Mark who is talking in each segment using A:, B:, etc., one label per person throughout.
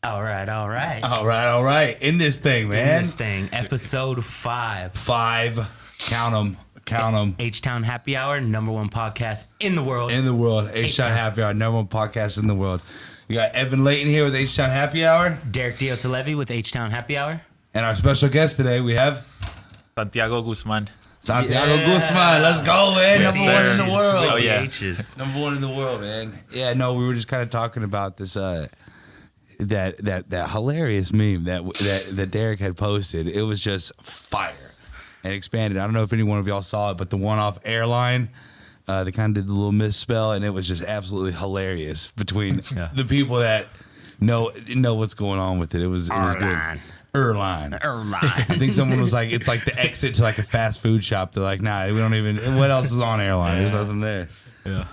A: All right.
B: All right. In this thing, man.
A: Episode 5.
B: 5. Count them.
A: HTown Happy Hour, #1 podcast in the world.
B: HTown Happy Hour, #1 podcast in the world. We got Evan Layton here with HTown Happy Hour.
A: Derek Diotalevi with HTown Happy Hour.
B: And our special guest today, we have
C: Santiago Guzman.
B: Santiago Guzman. Let's go, man.
C: Yes,
B: #1 in the world.
C: Oh, yeah.
B: #1 in the world, man. Yeah, no, we were just kind of talking about this that hilarious meme that Derek had posted. It was just fire and expanded. I don't know if any one of y'all saw it, but the one off airline, they kind of did the little misspell, and it was just absolutely hilarious between the people that know what's going on with it. It was good. Airline. I think someone was like, it's like the exit to like a fast food shop. They're like, nah, we don't even. What else is on airline? There's nothing there.
A: Yeah.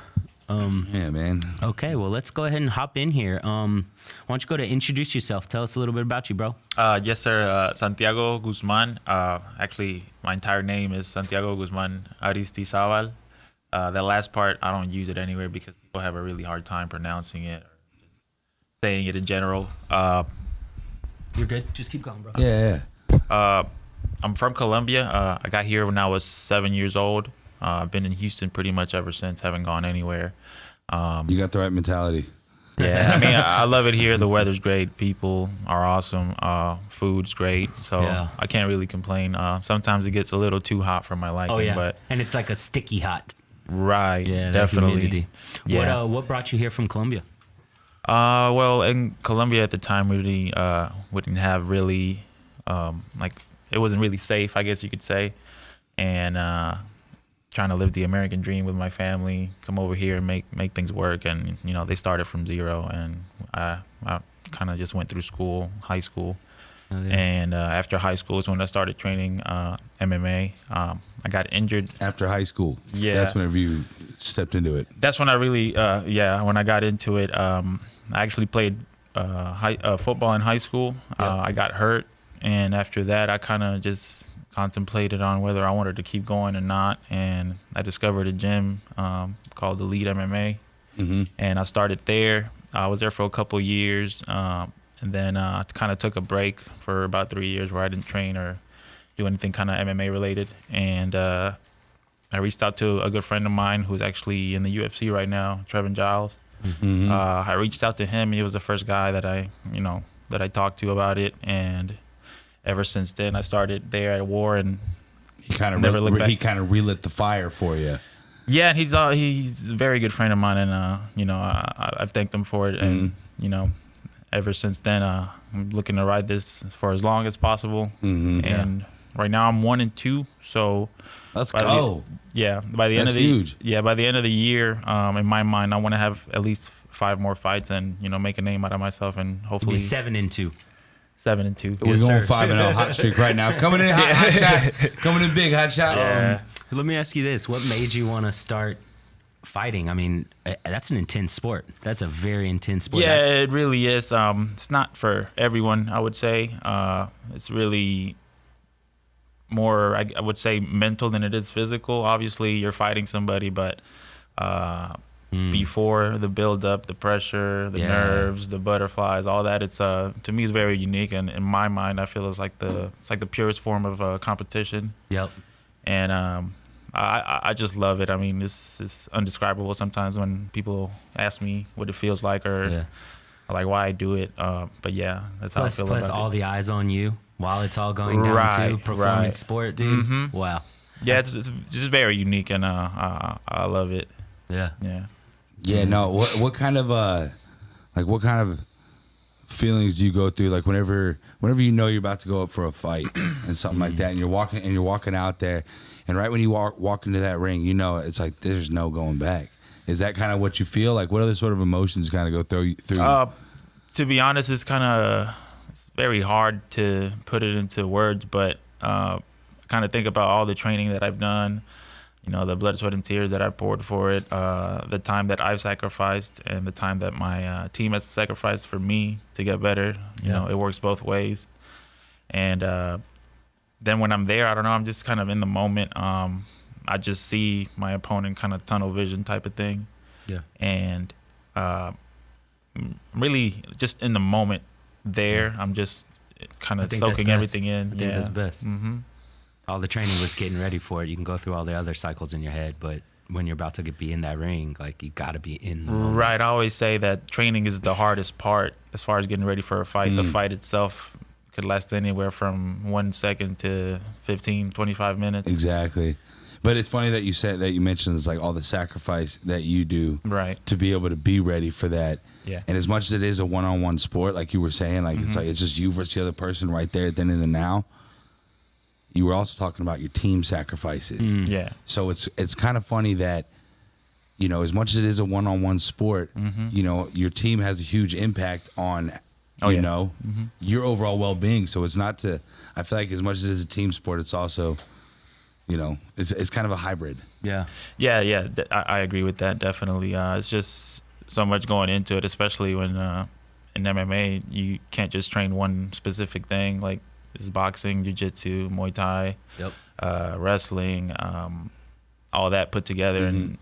B: Yeah, man.
A: Okay, well, let's go ahead and hop in here. Why don't you go to introduce yourself? Tell us a little bit about you, bro.
C: Yes, sir. Santiago Guzman. Actually, my entire name is Santiago Guzman Aristizabal. The last part, I don't use it anywhere because people have a really hard time pronouncing it or just saying it in general.
A: You're good. Just keep going, bro.
B: Yeah.
C: I'm from Colombia. I got here when I was 7 years old. I've been in Houston pretty much ever since. Haven't gone anywhere.
B: You got the right mentality.
C: Yeah, I mean, I love it here. The weather's great. People are awesome. Food's great. So I can't really complain. Sometimes it gets a little too hot for my liking.
A: Oh, yeah.
C: But
A: and it's like a sticky hot.
C: Right.
A: Yeah,
C: definitely.
A: Humidity.
C: Yeah.
A: What brought you here from Colombia?
C: Well, in Colombia at the time, we really wouldn't have really, it wasn't really safe, I guess you could say. And trying to live the American dream with my family, come over here and make things work. And, they started from zero. And I kind of just went through high school.
A: Oh, yeah.
C: And after high school is when I started training MMA. I got injured.
B: After high school?
C: Yeah.
B: That's whenever you stepped into it?
C: That's when I really, when I got into it. I actually played football in high school. I got hurt. And after that, I kind of just contemplated on whether I wanted to keep going or not. And I discovered a gym called Elite MMA.
B: Mm-hmm.
C: And I started there. I was there for a couple years. And then I kind of took a break for about 3 years where I didn't train or do anything kind of MMA related. And I reached out to a good friend of mine who's actually in the UFC right now, Trevin Giles.
B: Mm-hmm.
C: I reached out to him. He was the first guy that I talked to about it. And ever since then, I started there at War, and
B: he kind of relit the fire for you.
C: Yeah, and he's a very good friend of mine, and I've thanked him for it. And ever since then, I'm looking to ride this for as long as possible.
B: Mm-hmm.
C: And right now I'm 1-2. So
B: let's go.
C: By the end of the
B: huge.
C: Yeah, by the end of the year, in my mind, I want to have at least 5 more fights and make a name out of myself, and hopefully
A: 7-2.
C: 7-2.
B: We're going 5-0 hot streak right now. Coming in hot shot. Coming in big hot shot.
C: Yeah.
A: Let me ask you this: what made you want to start fighting? I mean, that's an intense sport. That's a very intense sport.
C: Yeah, it really is. It's not for everyone, I would say. It's really more, I would say, mental than it is physical. Obviously, you're fighting somebody, but before the build-up, the pressure, the nerves, the butterflies, all that, it's to me, it's very unique. And in my mind, I feel it's like the purest form of competition.
A: Yep.
C: And I just love it. I mean, it's indescribable sometimes when people ask me what it feels like or like why I do it. But yeah, that's how I feel about it.
A: Plus all the eyes on you while it's all going down too. Performance sport, dude.
C: Mm-hmm.
A: Wow.
C: Yeah, it's just very unique, and I love it.
A: Yeah.
C: Yeah.
B: Yeah. No. What kind of feelings do you go through, like whenever you're about to go up for a fight and something like that, and you're walking out there, and right when you walk into that ring, it's like there's no going back. Is that kind of what you feel? Like, what other sort of emotions kind of go through you?
C: To be honest, it's very hard to put it into words, but I kind of think about all the training that I've done, the blood, sweat, and tears that I poured for it, the time that I've sacrificed, and the time that my team has sacrificed for me to get better. It works both ways. And then when I'm there, I don't know, I'm just kind of in the moment. I just see my opponent kind of tunnel vision type of thing.
A: Yeah.
C: And really just in the moment, there. I'm just kind
A: I
C: of
A: think that's
C: soaking
A: best.
C: everything in.
A: I think that's best.
C: Mm-hmm.
A: All the training was getting ready for it. You can go through all the other cycles in your head, but when you're about to be in that ring, like you got to be in the moment.
C: Right. I always say that training is the hardest part as far as getting ready for a fight. The fight itself could last anywhere from 1 second to 15, 25 minutes.
B: Exactly. But it's funny that you mentioned it's like all the sacrifice that you do to be able to be ready for that.
C: Yeah.
B: And as much as it is a one-on-one sport, like you were saying, like it's just you versus the other person right there at the end of the now. You were also talking about your team sacrifices.
C: Yeah.
B: So it's kind of funny that, as much as it is a one-on-one sport, your team has a huge impact on, your overall well-being. So it's not I feel like as much as it is a team sport, it's also, it's kind of a hybrid.
C: Yeah. I agree with that, definitely. It's just so much going into it, especially when in MMA, you can't just train one specific thing. Like, this is boxing, jiu-jitsu, Muay Thai, wrestling, all that put together, and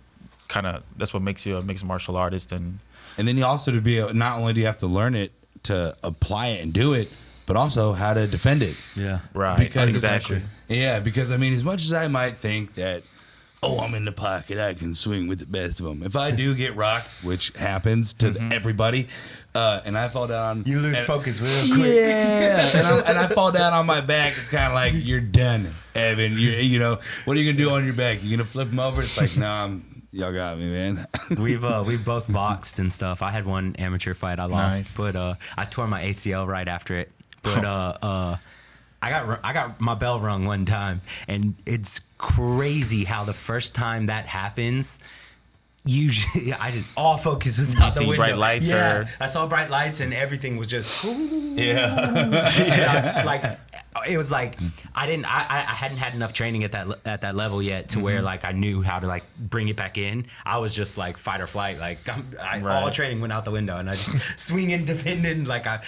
C: kind of that's what makes you a mixed martial artist. And
B: then you also not only do you have to learn it to apply it and do it, but also how to defend it.
A: Yeah,
C: right.
B: Because
C: exactly.
B: Because I mean, as much as I might think that, I'm in the pocket, I can swing with the best of them. If I do get rocked, which happens to everybody, and I fall down,
A: you lose focus real quick.
B: Yeah, and I fall down on my back. It's kind of like, you're done, Evan. What are you gonna do on your back? You gonna flip them over? It's like, no, y'all got me, man.
A: We've both boxed and stuff. I had one amateur fight I lost, but I tore my ACL right after it. But I got my bell rung one time, and it's crazy how the first time that happens, usually all focus was out the window.
C: Bright lights,
A: I saw bright lights, and everything was just it was like I hadn't had enough training at that level yet to where like I knew how to like bring it back in. I was just like fight or flight, like all training went out the window, and I just swinging, defending, like I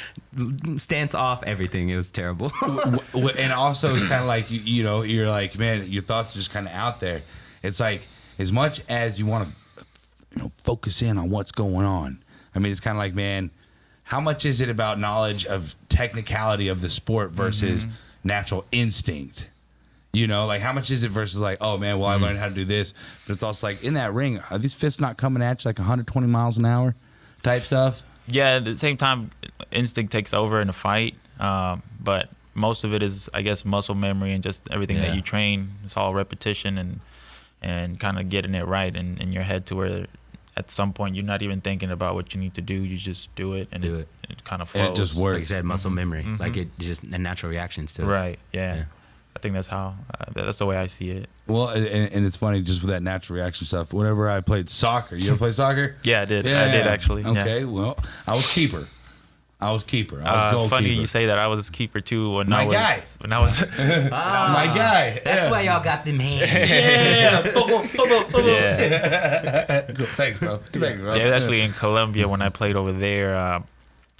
A: stance off, everything. It was terrible.
B: And also it's kind of like you're like, man, your thoughts are just kind of out there. It's like, as much as you want to focus in on what's going on, I mean, it's kind of like, man, how much is it about knowledge of technicality of the sport versus natural instinct? Like, how much is it versus like, oh man, well, I learned how to do this, but it's also like, in that ring, are these fists not coming at you like 120 miles an hour type stuff?
C: Yeah, at the same time, instinct takes over in a fight, but most of it is, I guess, muscle memory and just everything that you train. It's all repetition and kind of getting it right in your head to where at some point you're not even thinking about what you need to do. You just do it, and it kind of flows.
B: And it just works.
A: Like you said, muscle memory. Like it just natural reactions to it.
C: Right, yeah. I think that's how, that's the way I see it.
B: Well, and it's funny, just with that natural reaction stuff. Whenever I played soccer, you ever play soccer?
C: Yeah, I did. Yeah. I did, actually.
B: Okay, well, I was keeper. I was goalkeeper.
C: Funny you say that. I was keeper too when I was.
B: My guy.
A: That's why y'all got them hands.
B: Yeah. Thanks, bro.
C: Yeah, it was actually in Colombia when I played over there.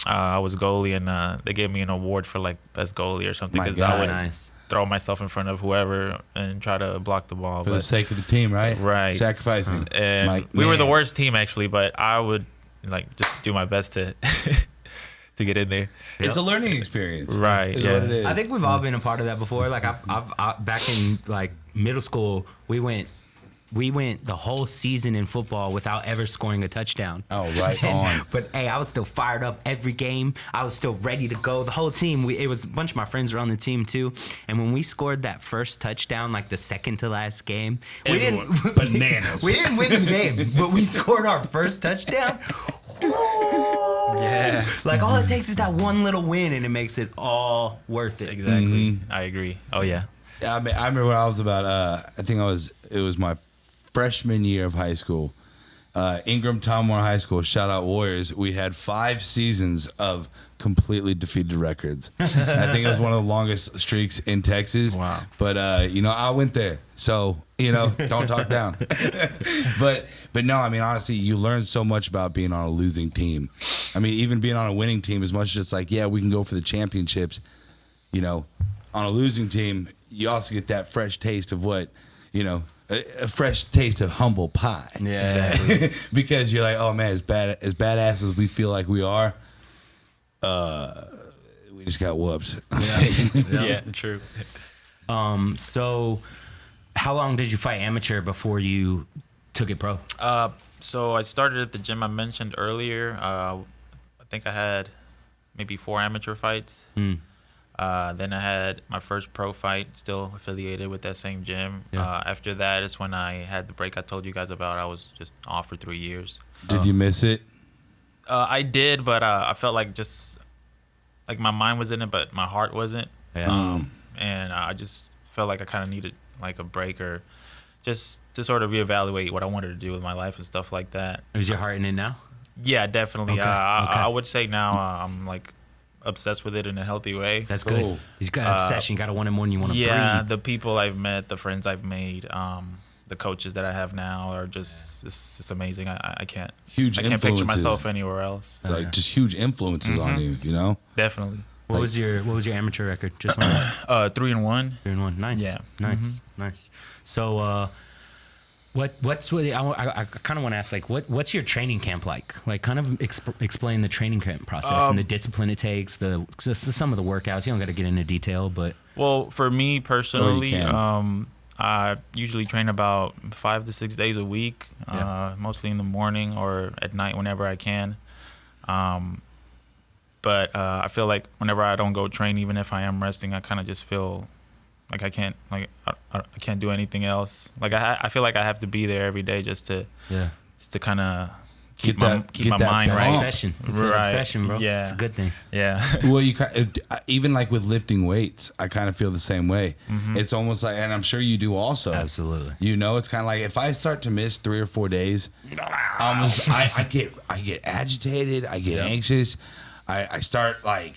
C: I was goalie, and they gave me an award for like best goalie or something, because I would throw myself in front of whoever and try to block the ball
B: for the sake of the team, right?
C: Right.
B: Sacrificing.
C: And we were the worst team actually, but I would like just do my best to to get in there.
B: It's a learning experience,
C: right?
B: Is
C: yeah,
B: what it is.
A: I think we've all been a part of that before. Like I've back in like middle school, we went the whole season in football without ever scoring a touchdown.
B: Oh, right on.
A: But hey, I was still fired up every game. I was still ready to go. The whole team, it was a bunch of my friends were on the team too. And when we scored that first touchdown, like the second to last game, we didn't
B: bananas.
A: We didn't win the game, but we scored our first touchdown.
C: Yeah.
A: Like all it takes is that one little win, and it makes it all worth it.
C: Exactly. I agree. Oh yeah.
B: Yeah, I mean, I remember when I was about, it was my freshman year of high school. Ingram Tommore High School, shout out Warriors. We had 5 seasons of completely defeated records. I think it was one of the longest streaks in Texas.
C: Wow.
B: But I went there, so don't talk down. but no, I mean, honestly, you learn so much about being on a losing team. I mean, even being on a winning team, as much as it's like, yeah, we can go for the championships. On a losing team, you also get that fresh taste of what a fresh taste of humble pie.
A: Yeah,
C: exactly.
B: Because you're like, oh man, as badass as we feel like we are, we just got whooped.
C: Yeah, true.
A: So how long did you fight amateur before you took it pro?
C: So I started at the gym I mentioned earlier. I think I had maybe 4 amateur fights. Then I had my first pro fight, still affiliated with that same gym. After that is when I had the break I told you guys about. I was just off for 3 years.
B: Did you miss it?
C: I did, but I felt like just like my mind was in it, but my heart wasn't. And I just felt like I kind of needed like a break or just to sort of reevaluate what I wanted to do with my life and stuff like that.
A: Is your heart in it now?
C: Yeah, definitely.
A: Okay.
C: I would say now I'm like obsessed with it in a healthy way.
A: That's good. He's got an obsession. You got to want it more than you want to
C: Yeah,
A: breathe.
C: the people I've met, the friends I've made, the coaches that I have now are just it's amazing. I can't
B: Huge
C: I can't picture
B: influences.
C: myself anywhere else.
B: Like just huge influences on you, you know?
C: Definitely.
A: What was your amateur record? Just 1.
C: 3-1.
A: 3-1. Nice.
C: Yeah.
A: Nice. So what's what I kind of want to ask, like what's your training camp like? Like kind of explain the training camp process and the discipline it takes, some of the workouts. You don't got to get into detail, but
C: Well, for me personally,
B: can.
C: I usually train about 5 to 6 days a week,
A: Yeah.
C: mostly in the morning or at night whenever I can. But I feel like whenever I don't go train, even if I am resting, I kind of just feel like I can't do anything else. Like I feel like I have to be there every day just to kind of keep my mind right.
A: Obsession. It's an obsession, bro.
C: Yeah.
A: It's a good thing.
C: Yeah.
B: Well, even like with lifting weights, I kind of feel the same way. It's almost like, and I'm sure you do also.
A: Absolutely.
B: You know, it's kind of like if I start to miss 3 or 4 days, I get agitated. I get anxious. I start like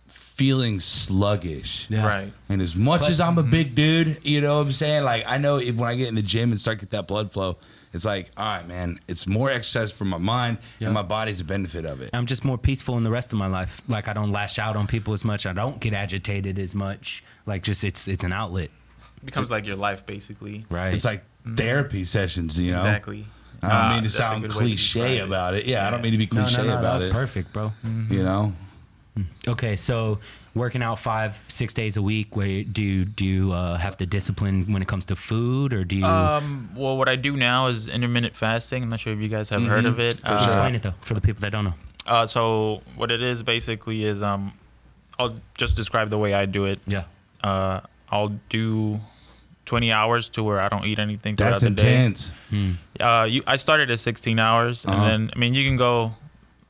B: feeling sluggish.
A: Yeah.
C: Right.
B: And as much as I'm a big dude, you know what I'm saying? Like I know when I get in the gym and start to get that blood flow, it's like, all right, man, it's more exercise for my mind and my body's a benefit of it.
A: I'm just more peaceful in the rest of my life. Like I don't lash out on people as much. I don't get agitated as much. Like just it's an outlet.
C: It becomes like your life basically.
A: Right.
B: It's like therapy sessions, you know?
C: Exactly.
B: I don't mean to
C: That's a
B: sound
C: good way to
B: cliche
C: describe it.
B: about it. Yeah, I don't mean to be cliche
A: no,
B: about
A: that's
B: it.
A: perfect, bro.
B: You know?
A: Okay, so working out 5-6 days a week, where do you have the discipline when it comes to food, or do you
C: Well, what I do now is intermittent fasting. I'm not sure if you guys have heard of it.
A: explain it though for the people that don't know?
C: So what it is basically is I'll just describe the way I do it.
A: Yeah.
C: I'll do 20 hours to where I don't eat anything throughout
B: That's
C: the
B: intense.
C: I started at 16 hours, and then I mean you can go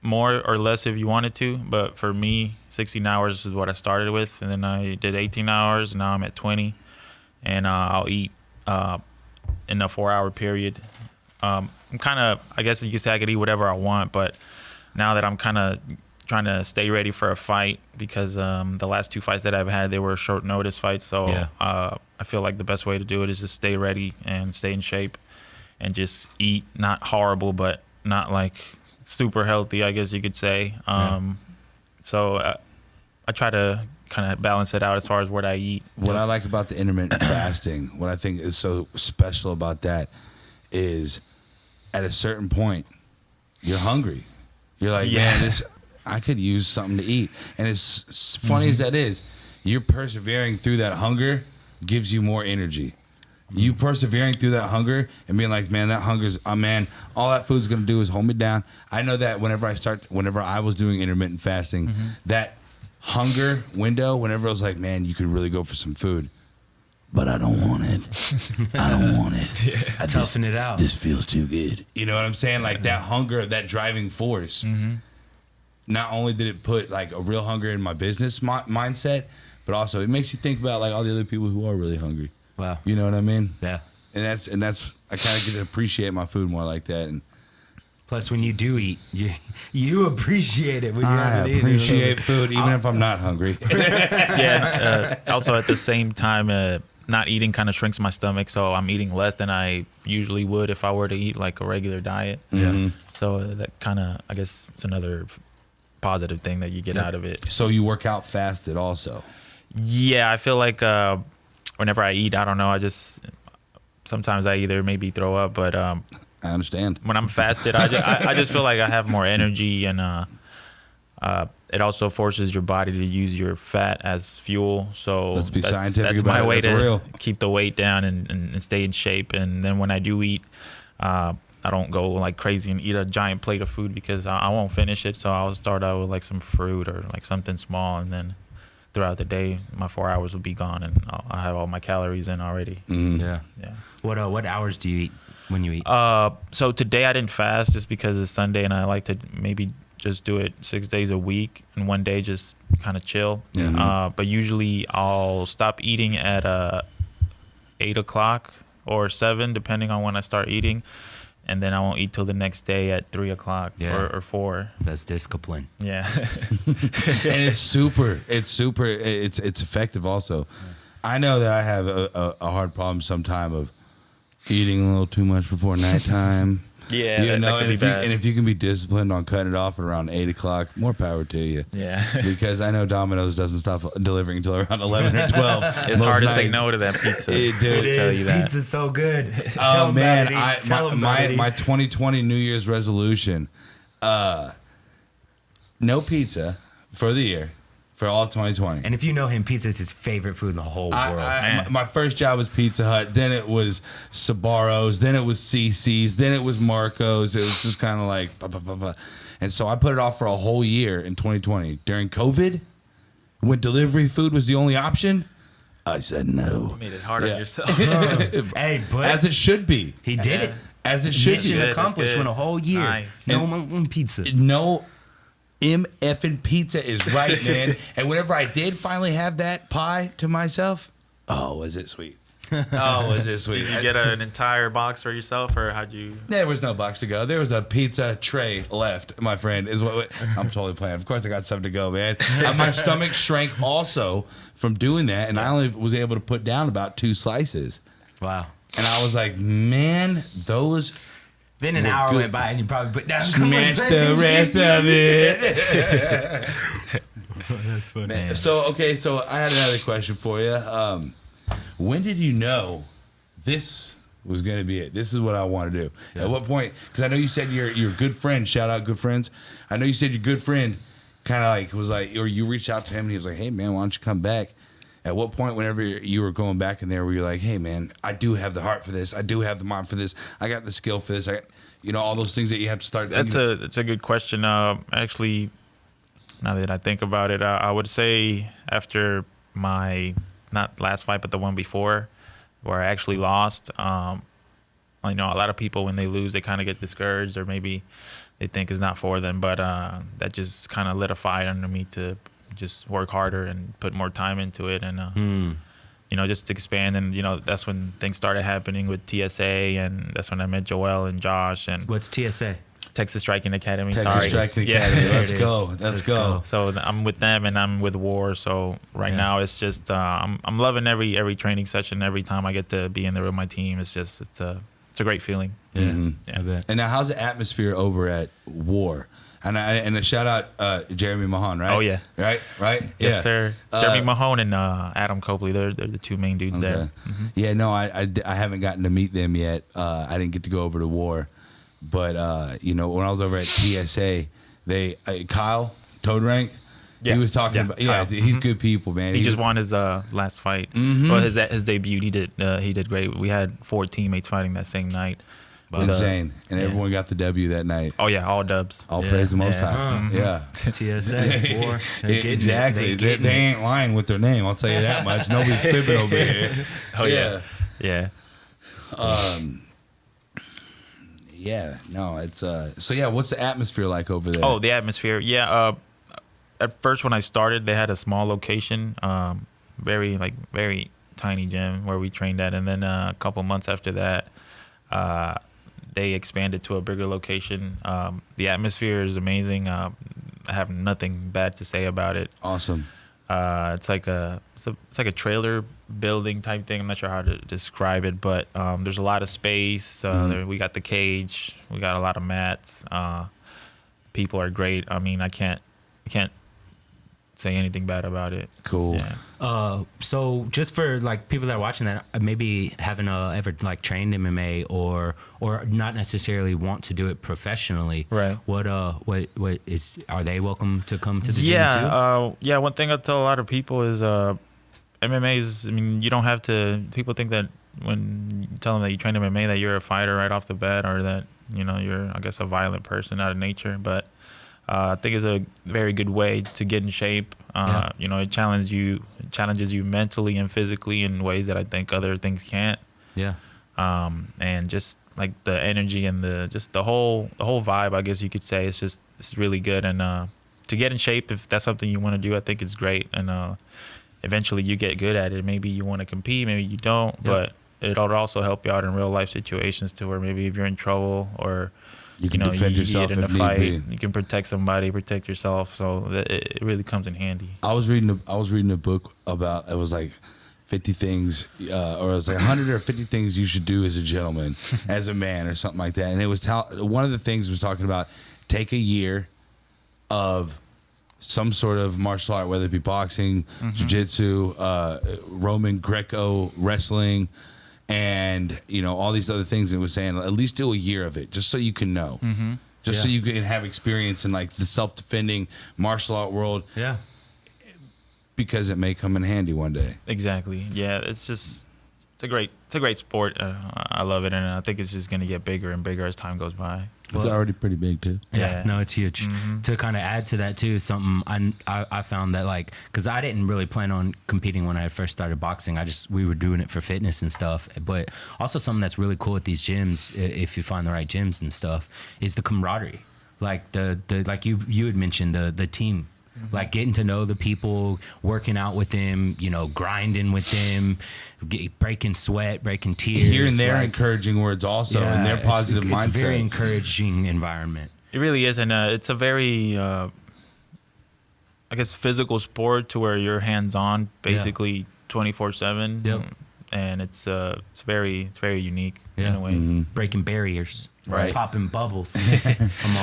C: more or less if you wanted to, but for me 16 hours is what I started with, and then I did 18 hours, and now I'm at 20, and I'll eat in a 4-hour period. I'm kind of, I guess you could say I could eat whatever I want, but now that I'm kind of trying to stay ready for a fight, because the last 2 fights that I've had, they were short notice fights, so I feel like the best way to do it is just stay ready and stay in shape and just eat, not horrible, but not like super healthy, I guess you could say. So I try to kind of balance it out as far as what I eat.
B: What I like about the intermittent fasting, what I think is so special about that is at a certain point, you're hungry. You're like, man, I could use something to eat. And as funny as that is, you're persevering through that hunger gives you more energy. You persevering through that hunger and being like, man, that hunger's, man, all that food's going to do is hold me down. I know that whenever I was doing intermittent fasting, that hunger window, whenever I was like, man, you could really go for some food, but I don't want it. I don't want it.
A: Toughing it out.
B: This feels too good. You know what I'm saying? Like that hunger, that driving force. Not only did it put like a real hunger in my business mindset, but also it makes you think about like all the other people who are really hungry.
A: Wow.
B: You know what I mean?
A: Yeah.
B: And that's I kind of get to appreciate my food more like that. And
A: Plus, when you do eat, you appreciate it when you
B: I
A: haven't eaten.
B: appreciate food even if I'm not hungry.
C: Also at the same time, not eating kind of shrinks my stomach, so I'm eating less than I usually would if I were to eat like a regular diet. So that kind of, I guess, it's another positive thing that you get out of it.
B: So you work out fasted also?
C: Yeah, I feel like whenever I eat, I don't know, sometimes I either maybe throw up, but
B: I understand.
C: when I'm fasted, I just feel like I have more energy, and it also forces your body to use your fat as fuel. So
B: let's be scientific
C: that's
B: about
C: my
B: it.
C: way
B: That's
C: to
B: real.
C: keep the weight down and stay in shape. And then when I do eat, I don't go like crazy and eat a giant plate of food because I won't finish it. So I'll start out with like some fruit or like something small, and then throughout the day, my 4 hours will be gone, and I'll have all my calories in already.
A: Yeah.
C: Yeah.
A: What hours do you eat when you eat?
C: So today I didn't fast just because it's Sunday, and I like to maybe just do it 6 days a week, and one day just kind of chill. But usually I'll stop eating at 8 o'clock or 7, depending on when I start eating. And then I won't eat till the next day at 3 o'clock or 4.
A: That's discipline.
C: Yeah.
B: And it's effective also. Yeah. I know that I have a hard problem sometime of eating a little too much before nighttime.
C: Yeah,
B: you know,
C: that
B: and if you can be disciplined on cutting it off at around 8 o'clock, more power to you.
C: Yeah.
B: Because I know Domino's doesn't stop delivering until around 11 or 12.
C: It's hard to say no to that pizza.
B: It
C: tell you that.
A: Pizza's so good.
B: Oh man, my 2020 New Year's resolution, no pizza for the year. For all of 2020.
A: And if you know him, pizza is his favorite food in the whole world.
B: My first job was Pizza Hut. Then it was Sbarro's. Then it was CC's. Then it was Marco's. It was just kind of like, bah, bah, bah, bah. And so I put it off for a whole year in 2020. During COVID, when delivery food was the only option, I said no.
C: You made it hard on yourself.
A: Hey, but
B: as it should be.
A: He did it.
B: As it should
A: Mission
B: be.
A: accomplished. Went a whole year.
C: Nice.
A: No pizza.
B: No MFing pizza is right, man. And whenever I did finally have that pie to myself, oh, was it sweet. Oh, was it sweet.
C: Did you get an entire box for yourself, or how'd you?
B: There was no box to go. There was a pizza tray left, my friend. Is what I'm totally playing. Of course, I got something to go, man. My stomach shrank also from doing that, and I only was able to put down about 2 slices.
A: Wow.
B: And I was like, man, those...
A: Then an hour went by and you probably put down
B: smash the rest of it.
A: That's funny. Man.
B: So I had another question for you. When did you know this was going to be it? This is what I want to do. Yeah. At what point? Because I know you said your good friend. Shout out, good friends. I know you said your good friend kind of like was like, or you reached out to him and he was like, hey man, why don't you come back? At what point, whenever you were going back in there, were you like, hey, man, I do have the heart for this. I do have the mind for this. I got the skill for this. I got, all those things that you have to start thinking.
C: That's a good question. Actually, now that I think about it, I would say after my, not last fight, but the one before, where I actually lost, I know a lot of people, when they lose, they kind of get discouraged, or maybe they think it's not for them. But that just kind of lit a fire under me to just work harder and put more time into it, and just expand. And that's when things started happening with TSA, and that's when I met Joel and Josh. And
A: what's TSA?
C: Texas Striking Academy.
B: Texas Striking Academy. Let's go. Let's go.
C: So I'm with them, and I'm with War. So now it's just I'm loving every training session. Every time I get to be in there with my team, it's a great feeling.
A: Yeah,
B: mm-hmm.
A: I bet.
B: And now, how's the atmosphere over at War? And a shout out Jeremy Mahon, right?
C: Oh yeah,
B: right.
C: Yes,
B: Yeah.
C: sir. Jeremy Mahon and Adam Copley, they're the 2 main dudes there. Mm-hmm.
B: Yeah, no, I haven't gotten to meet them yet. I didn't get to go over to War, but when I was over at TSA, they Kyle Toad Rank. Yeah. He was talking about he's good people, man.
C: He just won his last fight.
B: Mm-hmm.
C: Well, his debut. He did great. We had 4 teammates fighting that same night. But,
B: insane, and everyone got the W that night.
C: Oh yeah, all dubs.
B: All praise the Most High.
C: Mm-hmm.
B: Yeah.
A: TSA, War.
B: Exactly. They ain't lying with their name. I'll tell you that much. Nobody's fibbing over here.
C: Oh yeah.
B: Yeah. No, it's so yeah. What's the atmosphere like over there?
C: Oh, the atmosphere. Yeah. At first, when I started, they had a small location, very tiny gym where we trained at, and then a couple months after that, they expanded to a bigger location. The atmosphere is amazing. I have nothing bad to say about it.
B: Awesome.
C: It's like a trailer building type thing. I'm not sure how to describe it, but there's a lot of space. We got the cage. We got a lot of mats. People are great. I mean, I can't say anything bad about it.
B: Cool.
C: Yeah.
A: So just for like people that are watching that maybe haven't ever like trained MMA or not necessarily want to do it professionally,
C: Right.
A: What are they welcome to come to the gym too?
C: Yeah. One thing I tell a lot of people is MMA is. I mean, you don't have to. People think that when you tell them that you train MMA that you're a fighter right off the bat, or that you're, I guess, a violent person out of nature, but. I think it's a very good way to get in shape. It challenges you mentally and physically in ways that I think other things can't.
A: Yeah.
C: And just like the energy and the whole vibe, I guess you could say, it's really good. And to get in shape, if that's something you want to do, I think it's great. And eventually you get good at it. Maybe you want to compete, maybe you don't, but it'll also help you out in real life situations to where maybe if you're in trouble or
B: you can defend yourself
C: in a
B: if need
C: fight,
B: be.
C: you can protect somebody, protect yourself. So it really comes in handy.
B: I was reading a book about, it was like 50 things, or it was like 100 or 50 things you should do as a gentleman, as a man, or something like that. And it was one of the things was talking about take a year of some sort of martial art, whether it be boxing, jiu-jitsu, Roman Greco wrestling, and all these other things. It was saying at least do a year of it, just so you can know, so you can have experience in like the self-defending martial art world.
A: Yeah,
B: because it may come in handy one day.
C: Exactly. Yeah, it's a great sport. I love it, and I think it's just gonna get bigger and bigger as time goes by.
B: It's already pretty big too.
A: Yeah, no, it's huge. To kind of add to that too, something I found that like, because I didn't really plan on competing when I first started boxing. We were doing it for fitness and stuff. But also something that's really cool at these gyms, if you find the right gyms and stuff, is the camaraderie. Like the like you had mentioned the team. Like getting to know the people, working out with them, grinding with them, breaking sweat, breaking tears.
B: Hearing their encouraging words also, and their positive mindsets.
A: It's a very encouraging environment.
C: It really is, and it's a very, I guess, physical sport to where you're hands-on, basically 24/7.
A: Yep.
C: And it's very unique in a way.
A: Breaking barriers.
B: Right.
A: Popping bubbles.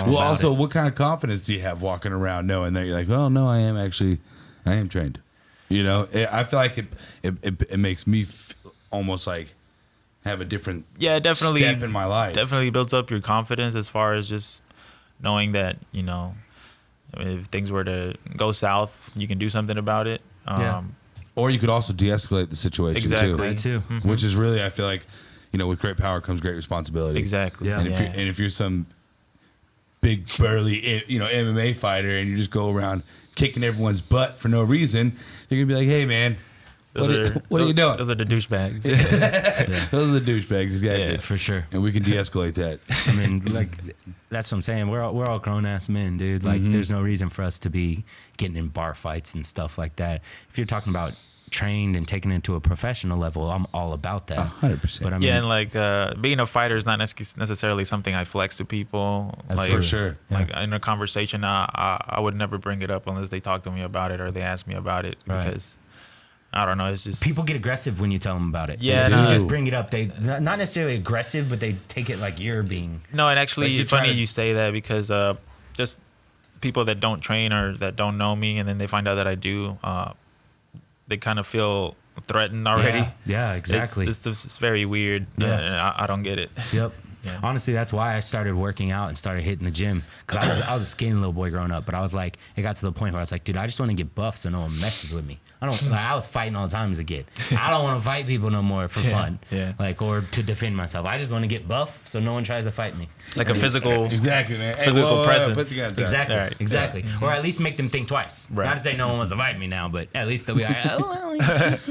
B: Well, also, what kind of confidence do you have walking around knowing that you're like, well, no, I am trained. I feel like it makes me almost like have a different step in my life.
C: Definitely builds up your confidence as far as just knowing that, if things were to go south, you can do something about it.
B: Or you could also de-escalate the situation
C: too.
B: Which is really, I feel like, with great power comes great responsibility.
C: Exactly.
A: Yeah.
B: And if you're some big burly, MMA fighter, and you just go around kicking everyone's butt for no reason, they're gonna be like, "Hey, man, what are you doing?"
C: Those are the douchebags.
B: Those are the douchebags, exactly.
A: Yeah, for sure.
B: And we can de-escalate that.
A: I mean, like, that's what I'm saying. We're all grown ass men, dude. Like, there's no reason for us to be getting in bar fights and stuff like that. If you're talking about trained and taken it to a professional level, I'm all about that.
B: 100%.
A: But I mean,
C: and like being a fighter is not necessarily something I flex to people. Like,
B: for sure.
C: Like in a conversation, I would never bring it up unless they talk to me about it or they ask me about it, because I don't know. It's just
A: people get aggressive when you tell them about it.
C: Yeah,
A: you just bring it up. They not necessarily aggressive, but they take it like you're being.
C: No, and actually,
A: like
C: it's funny you say that, because just people that don't train or that don't know me, and then they find out that I do, they kind of feel threatened already.
A: Yeah, exactly.
C: It's very weird. Yeah, I don't get it.
A: Yep.
C: Yeah.
A: Honestly, that's why I started working out and started hitting the gym, because I was a skinny little boy growing up, but I was like, it got to the point where I was like, dude, I just want to get buff so no one messes with me. I was fighting all the time as a kid. I don't want to fight people no more for fun, or to defend myself. I just want to get buff so no one tries to fight me.
C: Like a physical,
B: exactly, man.
C: Physical presence.
B: Put the guns down.
A: Exactly,
C: Right.
A: exactly. Or at least make them think twice.
C: Right.
A: Not to say no one wants to fight me now, but at least they'll be like, oh, well,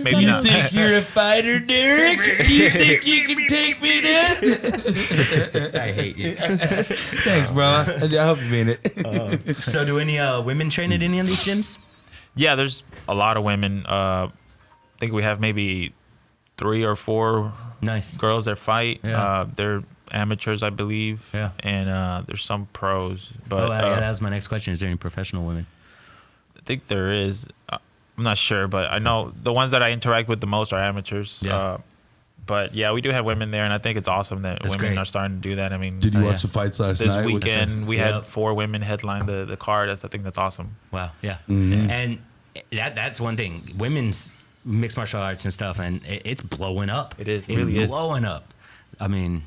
C: maybe
B: You
C: not.
B: think you're a fighter, Derek? You think you can take me down?
A: I hate you.
B: Thanks, bro. I hope you mean it.
A: So do any women train at any of these gyms?
C: Yeah, there's a lot of women. I think we have maybe 3 or 4
A: Nice.
C: girls that fight.
A: Yeah.
C: They're amateurs, I believe.
A: Yeah.
C: And there's some pros. But
A: that was my next question. Is there any professional women?
C: I think there is. I'm not sure, but I know the ones that I interact with the most are amateurs.
A: Yeah.
C: But yeah, we do have women there, and I think it's awesome that
A: That's
C: women
A: great.
C: are starting to do that. I mean,
B: Did you watch the fights last
C: this
B: night?
C: weekend we
A: Yep.
C: had 4 women headline the card. I think that's awesome.
A: Wow. Yeah.
B: Mm-hmm.
A: And that's one thing. Women's mixed martial arts and stuff, and it's blowing up.
C: It is. It
A: It's
C: really
A: blowing up. I mean,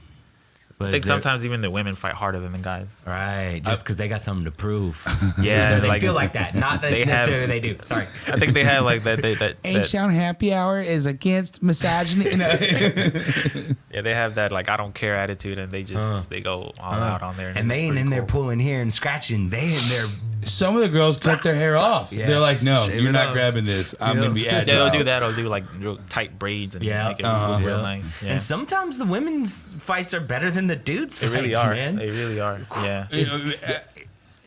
C: I think sometimes even the women fight harder than the guys.
A: Right, just because they got something to prove.
C: Yeah,
A: they feel like that. Not that necessarily they do. Sorry.
C: I think they have like that.
B: HTown Happy Hour is against misogyny.
C: Yeah, they have that like I don't care attitude, and they just they go all out on there.
A: And they ain't in there pulling hair and scratching. They in there.
B: Some of the girls cut their hair off.
A: Yeah.
B: They're like, no,
A: Shave
B: you're
A: it
B: not
A: up.
B: grabbing this. I'm going to be agile.
C: They'll do that or do like real tight braids and make it look real nice. Yeah.
A: And sometimes the women's fights are better than the dudes'
C: They
A: fights,
C: really are.
A: man.
C: They really are. Yeah.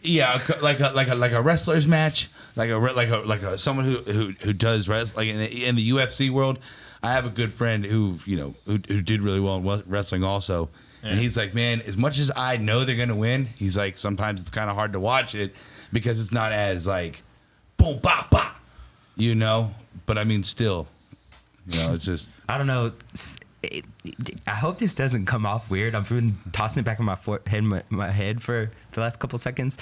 B: Yeah, like a wrestler's match, like a someone who does wrestling in the UFC world. I have a good friend who did really well in wrestling also, and he's like, man, as much as I know they're gonna win, he's like, sometimes it's kind of hard to watch it because it's not as like boom bop bop, But I mean, still, it's just
A: I don't know. I hope this doesn't come off weird. I've been tossing it back in my head for the last couple seconds.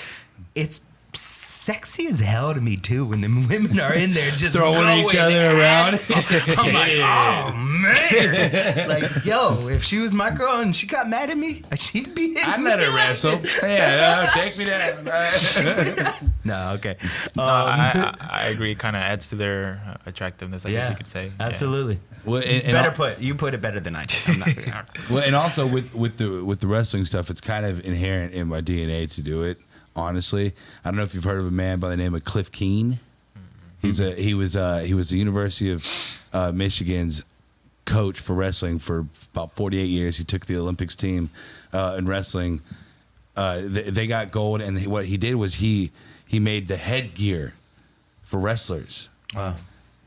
A: It's sexy as hell to me too when the women are in there just
B: throwing each other around.
A: I'm like, oh man, like yo, if she was my girl and she got mad at me, she'd be.
B: I'd let her wrestle. Yeah, take me down.
A: No, okay.
C: I agree. It kind of adds to their attractiveness, I guess you could say.
A: Absolutely.
B: Well,
A: You put it better than I did. I'm not.
B: Well, and also with the wrestling stuff, it's kind of inherent in my DNA to do it. Honestly, I don't know if you've heard of a man by the name of Cliff Keen. He was the University of Michigan's coach for wrestling for about 48 years. He took the Olympics team in wrestling. They got gold, and what he did was he made the headgear for wrestlers.
A: Wow.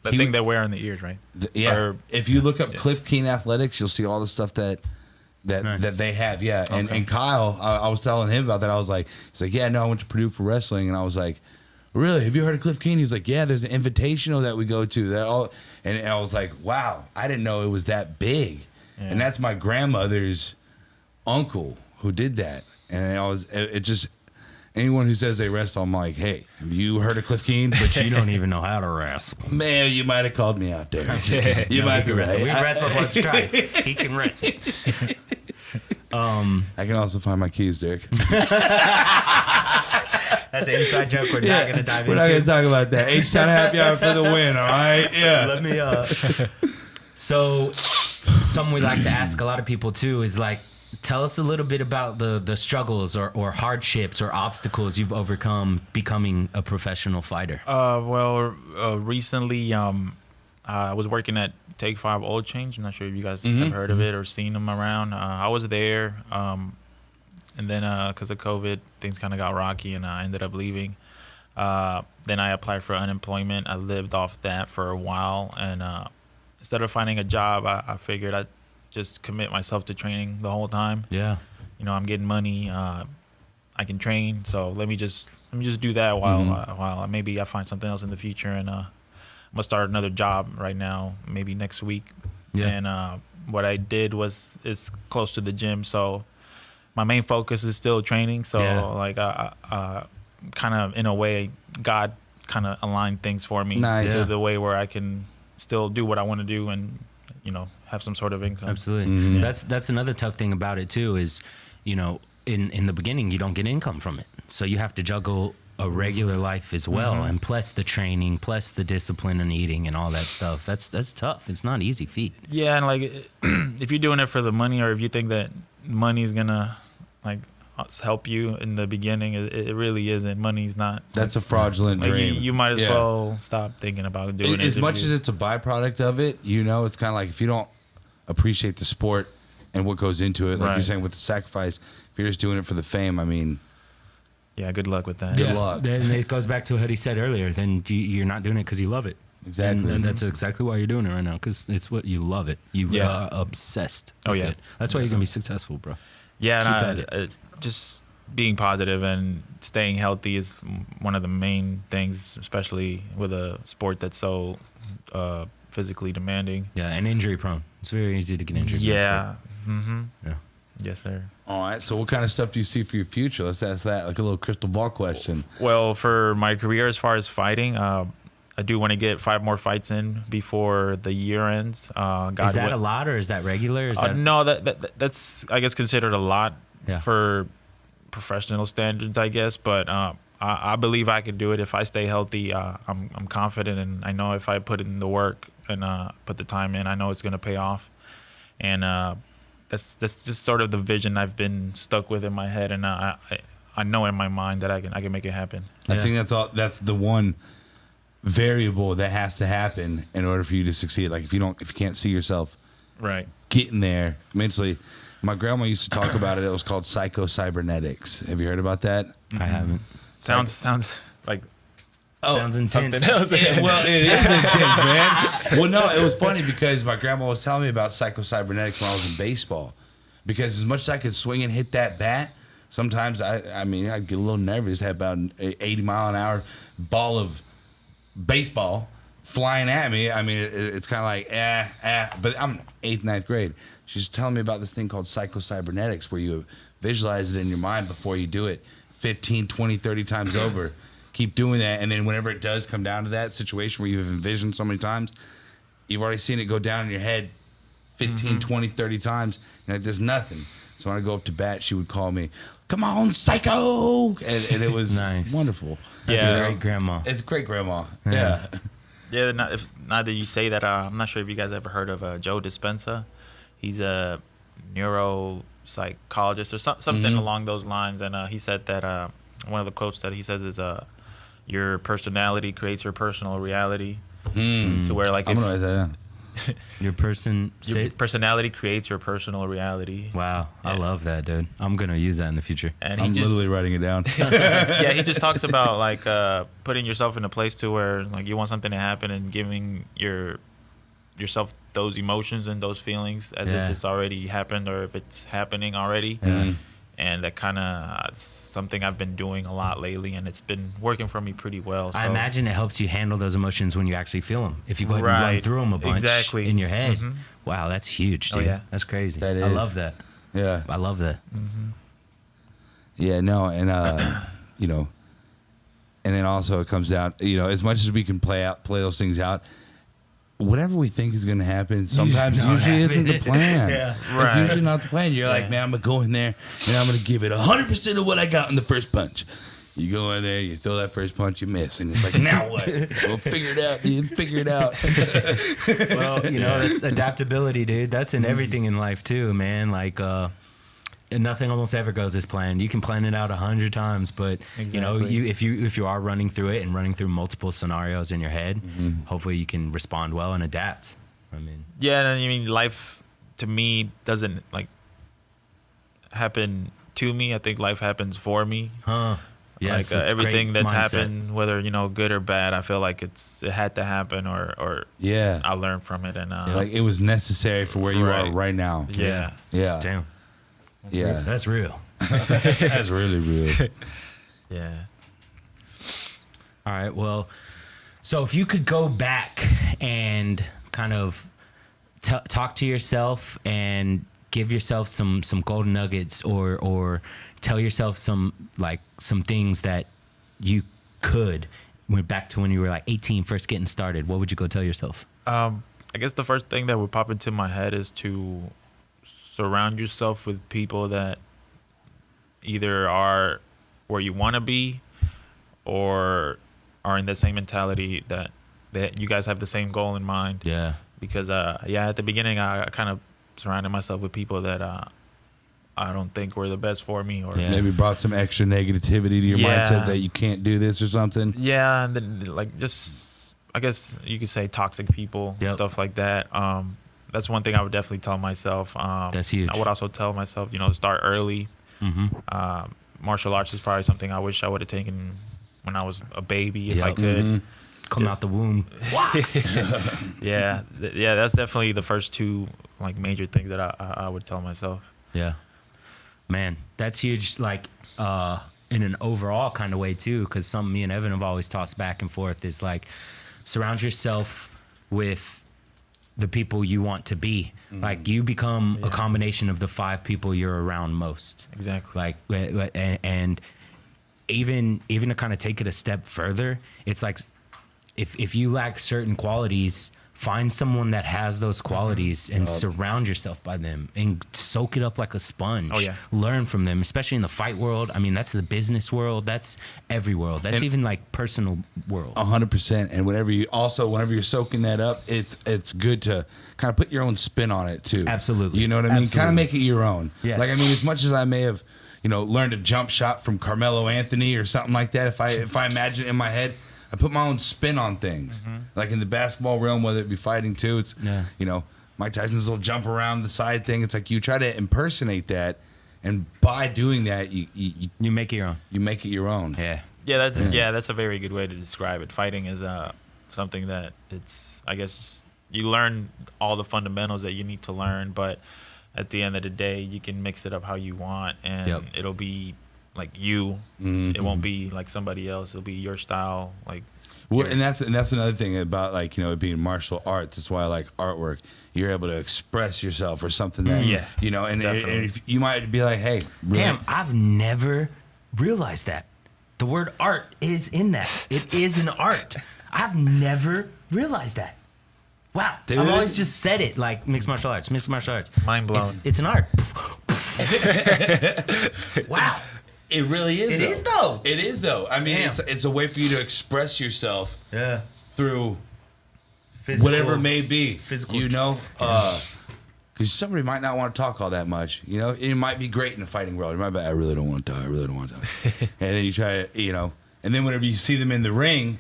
C: The thing they wear in the ears, right?
B: If you look up Cliff Keen Athletics, you'll see all the stuff that they have. Yeah.
A: Okay.
B: And Kyle, I was telling him about that. I was like, he's like, yeah, no, I went to Purdue for wrestling. And I was like, really? Have you heard of Cliff Keen? He's like, yeah, there's an invitational that we go to. And I was like, wow, I didn't know it was that big. Yeah. And that's my grandmother's uncle who did that. And it just, anyone who says they wrestle, I'm like, hey, have you heard of Cliff Keen?
A: But you don't even know how to wrestle.
B: Man, you might have called me out there. You might be right.
A: We wrestled once or twice. He can wrestle.
B: I can also find my keys, Derek.
A: That's an inside joke we're not going to dive into.
B: We're not going to talk about that. HTown Happy Hour for the win, all right? Yeah.
A: Let me, So, something we like to ask a lot of people, too, is like, tell us a little bit about the struggles or hardships or obstacles you've overcome becoming a professional fighter.
C: Recently, I was working at Take 5 Oil Change. I'm not sure if you guys have heard of it or seen them around. I was there, and then because of COVID, things kind of got rocky, and I ended up leaving. Then I applied for unemployment. I lived off that for a while, and instead of finding a job, I figured I'd just commit myself to training the whole time.
A: Yeah.
C: I'm getting money. I can train, so let me just do that while maybe I find something else in the future, and I'm gonna start another job right now, maybe next week. Yeah. And what I did is close to the gym, so my main focus is still training. So kind of in a way, God kind of aligned things for me to the way where I can still do what I want to do and have some sort of income.
A: Absolutely. Mm-hmm. That's another tough thing about it too is, in the beginning you don't get income from it. So you have to juggle a regular life as well, and plus the training, plus the discipline and eating and all that stuff. That's tough. It's not an easy feat.
C: Yeah, and like if you're doing it for the money, or if you think that money is gonna like help you in the beginning, it really isn't. Money's not.
B: That's a fraudulent dream.
C: You might as well stop thinking about doing it.
B: As much as it's a byproduct of it, it's kind of like if you don't appreciate the sport and what goes into it, like you're saying with the sacrifice, if you're just doing it for the fame, I mean.
C: Yeah, good luck with that.
B: Good luck.
A: Then it goes back to what he said earlier. Then you're not doing it because you love it.
B: Exactly.
A: And that's exactly why you're doing it right now, because it's what you love it. You are obsessed with it. That's why you're going to be successful, bro.
C: Yeah, and just being positive and staying healthy is one of the main things, especially with a sport that's so physically demanding.
A: Yeah, and injury prone. It's very easy to get injured.
C: Yeah.
A: Yeah.
C: Yes, sir.
B: All right. So what kind of stuff do you see for your future? Let's ask that, like a little crystal ball question.
C: Well, for my career as far as fighting, I do want to get 5 more fights in before the year ends. God,
A: is that a lot, or is that regular? Is that...
C: No, that's I guess considered a lot
A: Yeah.
C: for professional standards, I guess. But I believe I can do it if I stay healthy. I'm confident, and I know if I put in the work and put the time in, I know it's gonna pay off. And that's just sort of the vision I've been stuck with in my head, and I know in my mind that I can make it happen.
B: I think that's the one variable that has to happen in order for you to succeed. Like if you can't see yourself
C: Right.
B: getting there mentally. My grandma used to talk about it. It was called psycho-cybernetics. Have you heard about that?
A: I haven't.
C: Sounds like
A: Sounds intense.
C: something else.
B: It is intense, man. Well, no, it was funny because my grandma was telling me about psycho-cybernetics when I was in baseball. Because as much as I could swing and hit that bat, sometimes I'd get a little nervous to have about an 80-mile-an-hour ball of baseball flying at me. I mean, it's kind of like, but I'm 8th, 9th grade. She's telling me about this thing called psycho-cybernetics where you visualize it in your mind before you do it 15, 20, 30 times over. Keep doing that, and then whenever it does come down to that situation where you've envisioned so many times, you've already seen it go down in your head 15, 20, 30 times, and there's nothing. So when I go up to bat, she would call me, "Come on, psycho!" And it was
A: Nice.
B: wonderful.
A: That's
C: Yeah.
A: a great grandma.
B: It's great grandma.
A: Yeah.
C: Yeah, now that you say that, I'm not sure if you guys ever heard of Joe Dispenza. He's a neuropsychologist or something along those lines, and he said that one of the quotes that he says is, "Your personality creates your personal reality." To where like
B: I'm gonna write that down.
A: Your
C: personality creates your personal reality.
A: Wow, I love that, dude. I'm gonna use that in the future.
C: And
B: I'm literally writing it down.
C: yeah, he just talks about like putting yourself in a place to where like you want something to happen and giving yourself those emotions and those feelings as if it's already happened or if it's happening already. And that kind of something I've been doing a lot lately, and it's been working for me pretty well. So.
A: I imagine it helps you handle those emotions when you actually feel them. If you go ahead and run through them a bunch in your head. Wow, that's huge, dude.
C: Oh, yeah.
A: That's crazy.
B: That
A: I
B: is.
A: love that.
B: Yeah.
A: I love that.
B: Yeah, no, and you know, and then also it comes down, you know, as much as we can play those things out, whatever we think is going to happen, sometimes usually isn't the plan. It's usually not the plan. You're like, man, I'm going to go in there and I'm going to give it 100% of what I got in the first punch. You go in there, you throw that first punch, you miss, and it's like, now what? Well, figure it out, dude. Figure it out.
A: Well, you know, that's adaptability, dude. That's in everything in life too, man. Like, nothing almost ever goes as planned. You can plan it out 100 times, but you know, if you are running through it and running through multiple scenarios in your head, hopefully you can respond well and adapt. I mean,
C: yeah, and I mean, life to me doesn't like happen to me. I think life happens for me.
A: Yes,
C: like everything that's
A: mindset.
C: happened, whether you know good or bad, I feel like it had to happen, or I learned from it, and
B: like it was necessary for where you are right now.
C: Yeah.
A: Damn. That's real.
B: That's really real.
C: Yeah.
A: All right. Well, so if you could go back and kind of talk to yourself and give yourself some golden nuggets, or tell yourself some things that you could, went back to when you were like 18, first getting started, what would you go tell yourself?
C: I guess the first thing that would pop into my head is to surround yourself with people that either are where you want to be or are in the same mentality that you guys have the same goal in mind.
A: Yeah.
C: Because at the beginning I kind of surrounded myself with people that I don't think were the best for me, or
B: maybe brought some extra negativity to your mindset that you can't do this or something.
C: Yeah, and then like just I guess you could say toxic people, stuff like that. That's one thing I would definitely tell myself.
A: That's huge.
C: I would also tell myself, start early. Martial arts is probably something I wish I would have taken when I was a baby if I could.
A: Come out the womb.
C: Yeah, that's definitely the first two like major things that I would tell myself.
A: Yeah. Man, that's huge, like in an overall kind of way too, because something me and Evan have always tossed back and forth is like, surround yourself with the people you want to be. Like you become a combination of the 5 people you're around most.
C: Exactly.
A: Like, and even to kind of take it a step further, it's like if you lack certain qualities, find someone that has those qualities and surround yourself by them and soak it up like a sponge.
C: Oh, yeah.
A: Learn from them, especially in the fight world. I mean, that's the business world. That's every world. That's even like personal world.
B: 100%. And whenever you're soaking that up, it's good to kind of put your own spin on it too.
A: Absolutely.
B: You know what I mean?
A: Absolutely.
B: Kind of make it your own.
A: Yes.
B: Like, I mean, as much as I may have, learned a jump shot from Carmelo Anthony or something like that, if I imagine it in my head, I put my own spin on things. Like in the basketball realm, whether it be fighting too, it's, Mike Tyson's little jump around the side thing. It's like you try to impersonate that, and by doing that, you
A: make it your own.
B: You make it your own.
A: Yeah.
C: That's a very good way to describe it. Fighting is something that I guess you learn all the fundamentals that you need to learn, but at the end of the day, you can mix it up how you want, and it'll be like you. It won't be like somebody else. It'll be your style. Like,
B: and that's another thing about it being martial arts. That's why I like artwork. You're able to express yourself or something that and if you might be like, hey, really?
A: Damn, I've never realized that the word art is in that. It is an art. I've never realized that. Wow, dude. I've always just said it like mixed martial arts.
C: Mind blown.
A: It's an art. Wow.
B: It really is.
A: It is though.
B: I mean, it's a way for you to express yourself.
A: Yeah.
B: Through
A: physical,
B: whatever it may be.
A: Physical.
B: Because somebody might not want to talk all that much. It might be great in the fighting world. It might be, I really don't want to talk. And then you try to, and then whenever you see them in the ring,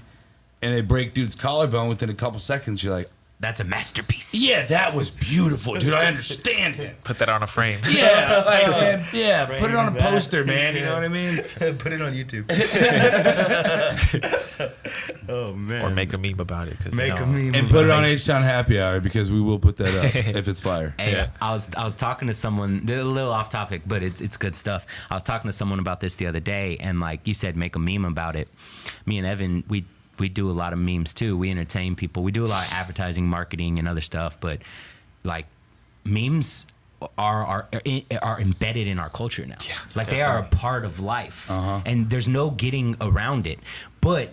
B: and they break dude's collarbone within a couple seconds, you're like,
A: that's a masterpiece.
B: Yeah, that was beautiful, dude. I understand him.
C: Put that on a frame.
B: Yeah, put it on a poster, man. You know what I mean?
A: Put it on YouTube. Oh man.
C: Or make a meme about it.
B: And put it on HTown Happy Hour, because we will put that up if it's fire.
A: Hey, I was talking to someone, a little off topic, but it's good stuff. I was talking to someone about this the other day, and like you said, make a meme about it. Me and Evan, we do a lot of memes too. We entertain people. We do a lot of advertising, marketing, and other stuff. But like, memes are embedded in our culture now. Yeah, like definitely. They are a part of life, and there's no getting around it. But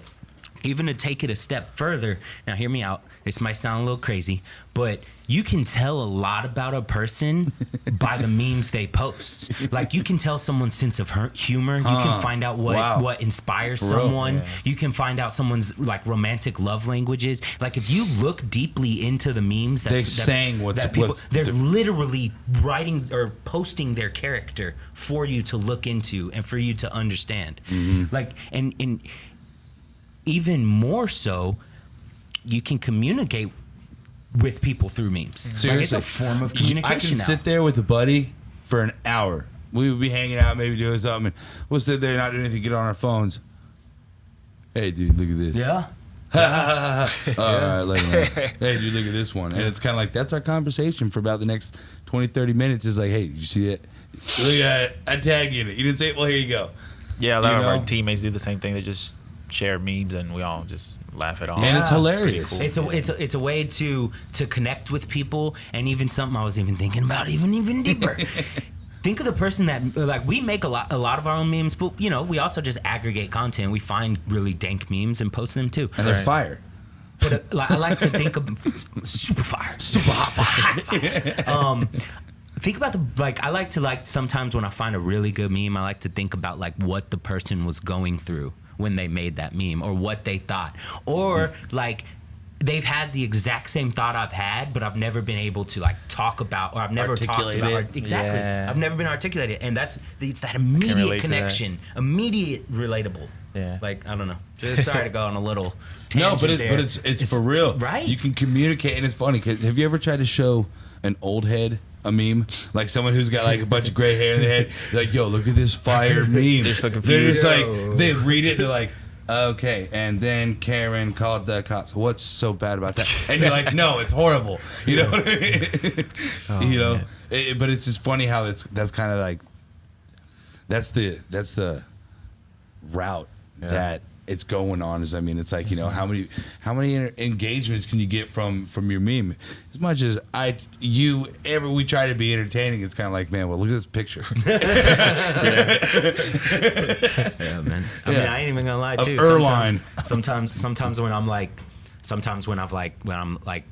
A: even to take it a step further, now hear me out. This might sound a little crazy, but you can tell a lot about a person by the memes they post. Like, you can tell someone's sense of humor. You can find out what inspires someone. Yeah. You can find out someone's like romantic love languages. Like, if you look deeply into the memes, they're literally writing or posting their character for you to look into and for you to understand. Like, and even more so, you can communicate with people through memes.
B: Seriously.
A: Like, it's a form of communication.
B: I can sit there with a buddy for an hour. We would be hanging out, maybe doing something. We'll sit there, not doing anything, get on our phones. Hey, dude, look at this.
A: Yeah.
B: All right, later. Hey, dude, look at this one. And it's kind of like, that's our conversation for about the next 20, 30 minutes. It's like, hey, you see it? Look at it. I tagged you in it. You didn't say it? Well, here you go.
C: Yeah, a lot of our teammates do the same thing. They just share memes, and we all just laugh it off.
B: And it's hilarious.
A: It's cool. It's a way to connect with people, and even something I was even thinking about even deeper. Think of the person that, like, we make a lot of our own memes, but we also just aggregate content. We find really dank memes and post them too,
B: and they're fire.
A: But I like to think of super fire, super hot fire. Think about I like to sometimes when I find a really good meme, I like to think about like what the person was going through when they made that meme, or what they thought, or like they've had the exact same thought I've had, but I've never been able to like talk about, or I've never talked about it. Exactly. Yeah. I've never been articulated, and it's that immediate connection, immediate relatable.
C: Yeah.
A: Like, I don't know. Just sorry to go on a little tangent.
B: No, but it's for real.
A: Right?
B: You can communicate, and it's funny. 'Cause have you ever tried to show an old head a meme, like someone who's got like a bunch of gray hair in their head? They're like, yo, look at this fire meme.
C: They're so confused.
B: They're just like, they read it, they're like, okay, and then Karen called the cops. What's so bad about that? And you're like, no, it's horrible. You know what I mean? But it's just funny how that's kind of like, that's the route that it's going on. Is, I mean, it's like, how many engagements can you get from your meme? As much as we try to be entertaining, it's kind of like, man, well, look at this picture.
A: Yeah, man. I mean, I ain't even gonna lie too. Sometimes when I'm like sometimes when I'm like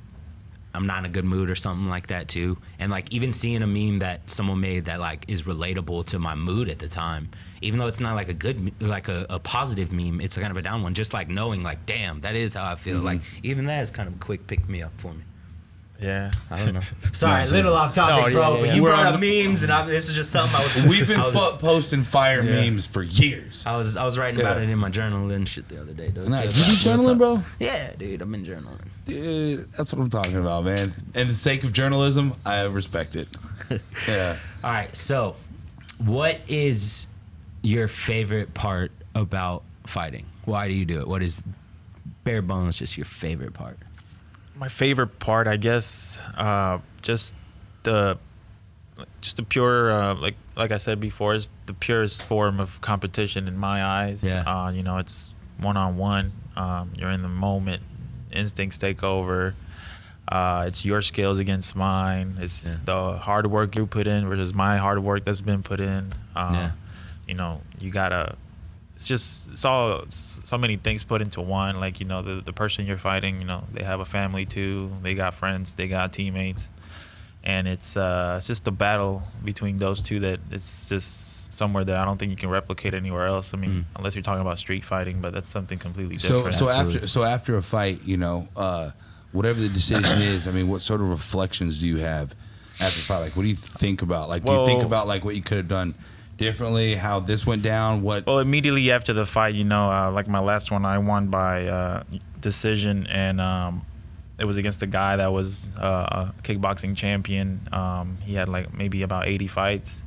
A: I'm not in a good mood or something like that too. And like even seeing a meme that someone made that like is relatable to my mood at the time, even though it's not like a good, like a positive meme, it's kind of a down one. Just like knowing like, damn, that is how I feel. Like even that is kind of a quick pick me up for me.
C: Yeah,
A: I don't know. Sorry, a little off topic, bro. But you brought up memes, and this is just something I was.
B: We've been posting fire memes for years.
A: I was writing about it in my journal and shit the other day, dude.
B: Nah, you be journaling, bro?
A: Yeah, dude, I've been journaling.
B: Dude, that's what I'm talking about, man. And the sake of journalism, I respect it. Yeah.
A: All right, so what is your favorite part about fighting? Why do you do it? What is bare bones just your favorite part?
C: My favorite part, I guess, just the pure, like I said before, is the purest form of competition in my eyes.
A: Yeah.
C: You know, it's one-on-one. You're in the moment. Instincts take over. It's your skills against mine. It's the hard work you put in versus my hard work that's been put in. You know, you gotta. It's all so many things put into one. Like, you know, the person you're fighting, you know, they have a family too. They got friends. They got teammates, and it's just a battle between those two that it's just somewhere that I don't think you can replicate anywhere else. I mean, unless you're talking about street fighting, but that's something completely different.
B: So after a fight, you know, whatever the decision is, I mean, what sort of reflections do you have after a fight? Like, what do you think about? Like, do you think about like what you could have done differently, how this went down? Well,
C: immediately after the fight, you know, like my last one, I won by decision, and it was against a guy that was a kickboxing champion. He had like maybe about 80 fights,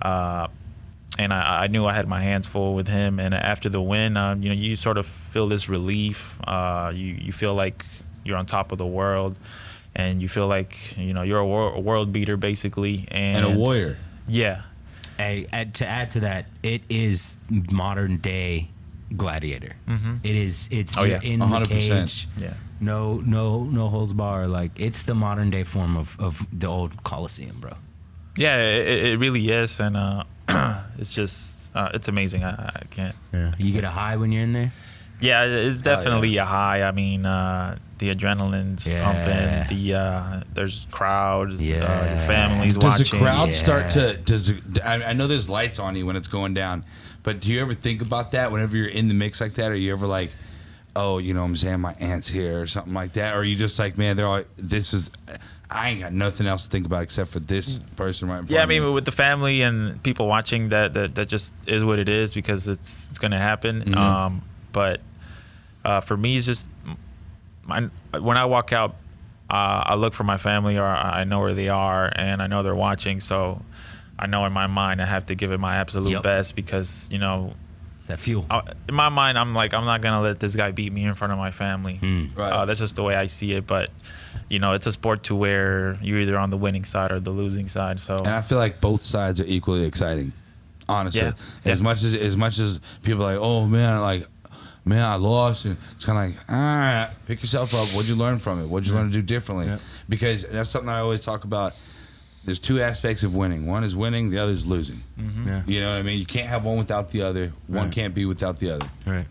C: and I knew I had my hands full with him. And after the win, you know, you sort of feel this relief. You feel like you're on top of the world, and you feel like, you know, you're a world beater basically, and
B: a warrior.
C: Yeah.
A: Hey, to add to that, it is modern day Gladiator. It is. It's you're in 100%. The cage. Yeah. No holds bar. Like, it's the modern day form of the old Coliseum, bro.
C: Yeah, it really is, and it's just it's amazing. I can't.
A: Yeah. You get a high when you're in there.
C: Yeah, it's definitely a high. I mean, the adrenaline's pumping. There's crowds. Your family's watching.
B: Does the crowd start to? I know there's lights on you when it's going down, but do you ever think about that whenever you're in the mix like that? Are you ever like, oh, you know what I'm saying, my aunt's here or something like that? Or are you just like, man, I ain't got nothing else to think about except for this person right in front of me?
C: Yeah, I mean, with the family and people watching, that just is what it is, because it's gonna happen. But for me, it's just when I walk out, I look for my family, or I know where they are, and I know they're watching. So I know in my mind I have to give it my absolute best, because, you know,
A: it's that fuel.
C: In my mind, I'm like, I'm not gonna let this guy beat me in front of my family.
B: Right.
C: That's just the way I see it. But, you know, it's a sport to where you're either on the winning side or the losing side. So,
B: and I feel like both sides are equally exciting, honestly.
C: Yeah.
B: As much as people are like, oh man, I lost, and it's kind of like, all right, pick yourself up. What'd you learn from it? What'd you learn to do differently? Yeah. Because that's something I always talk about. There's two aspects of winning. One is winning, the other is losing.
A: Yeah.
B: You know what I mean? You can't have one without the other. One can't be without the other.
A: Right.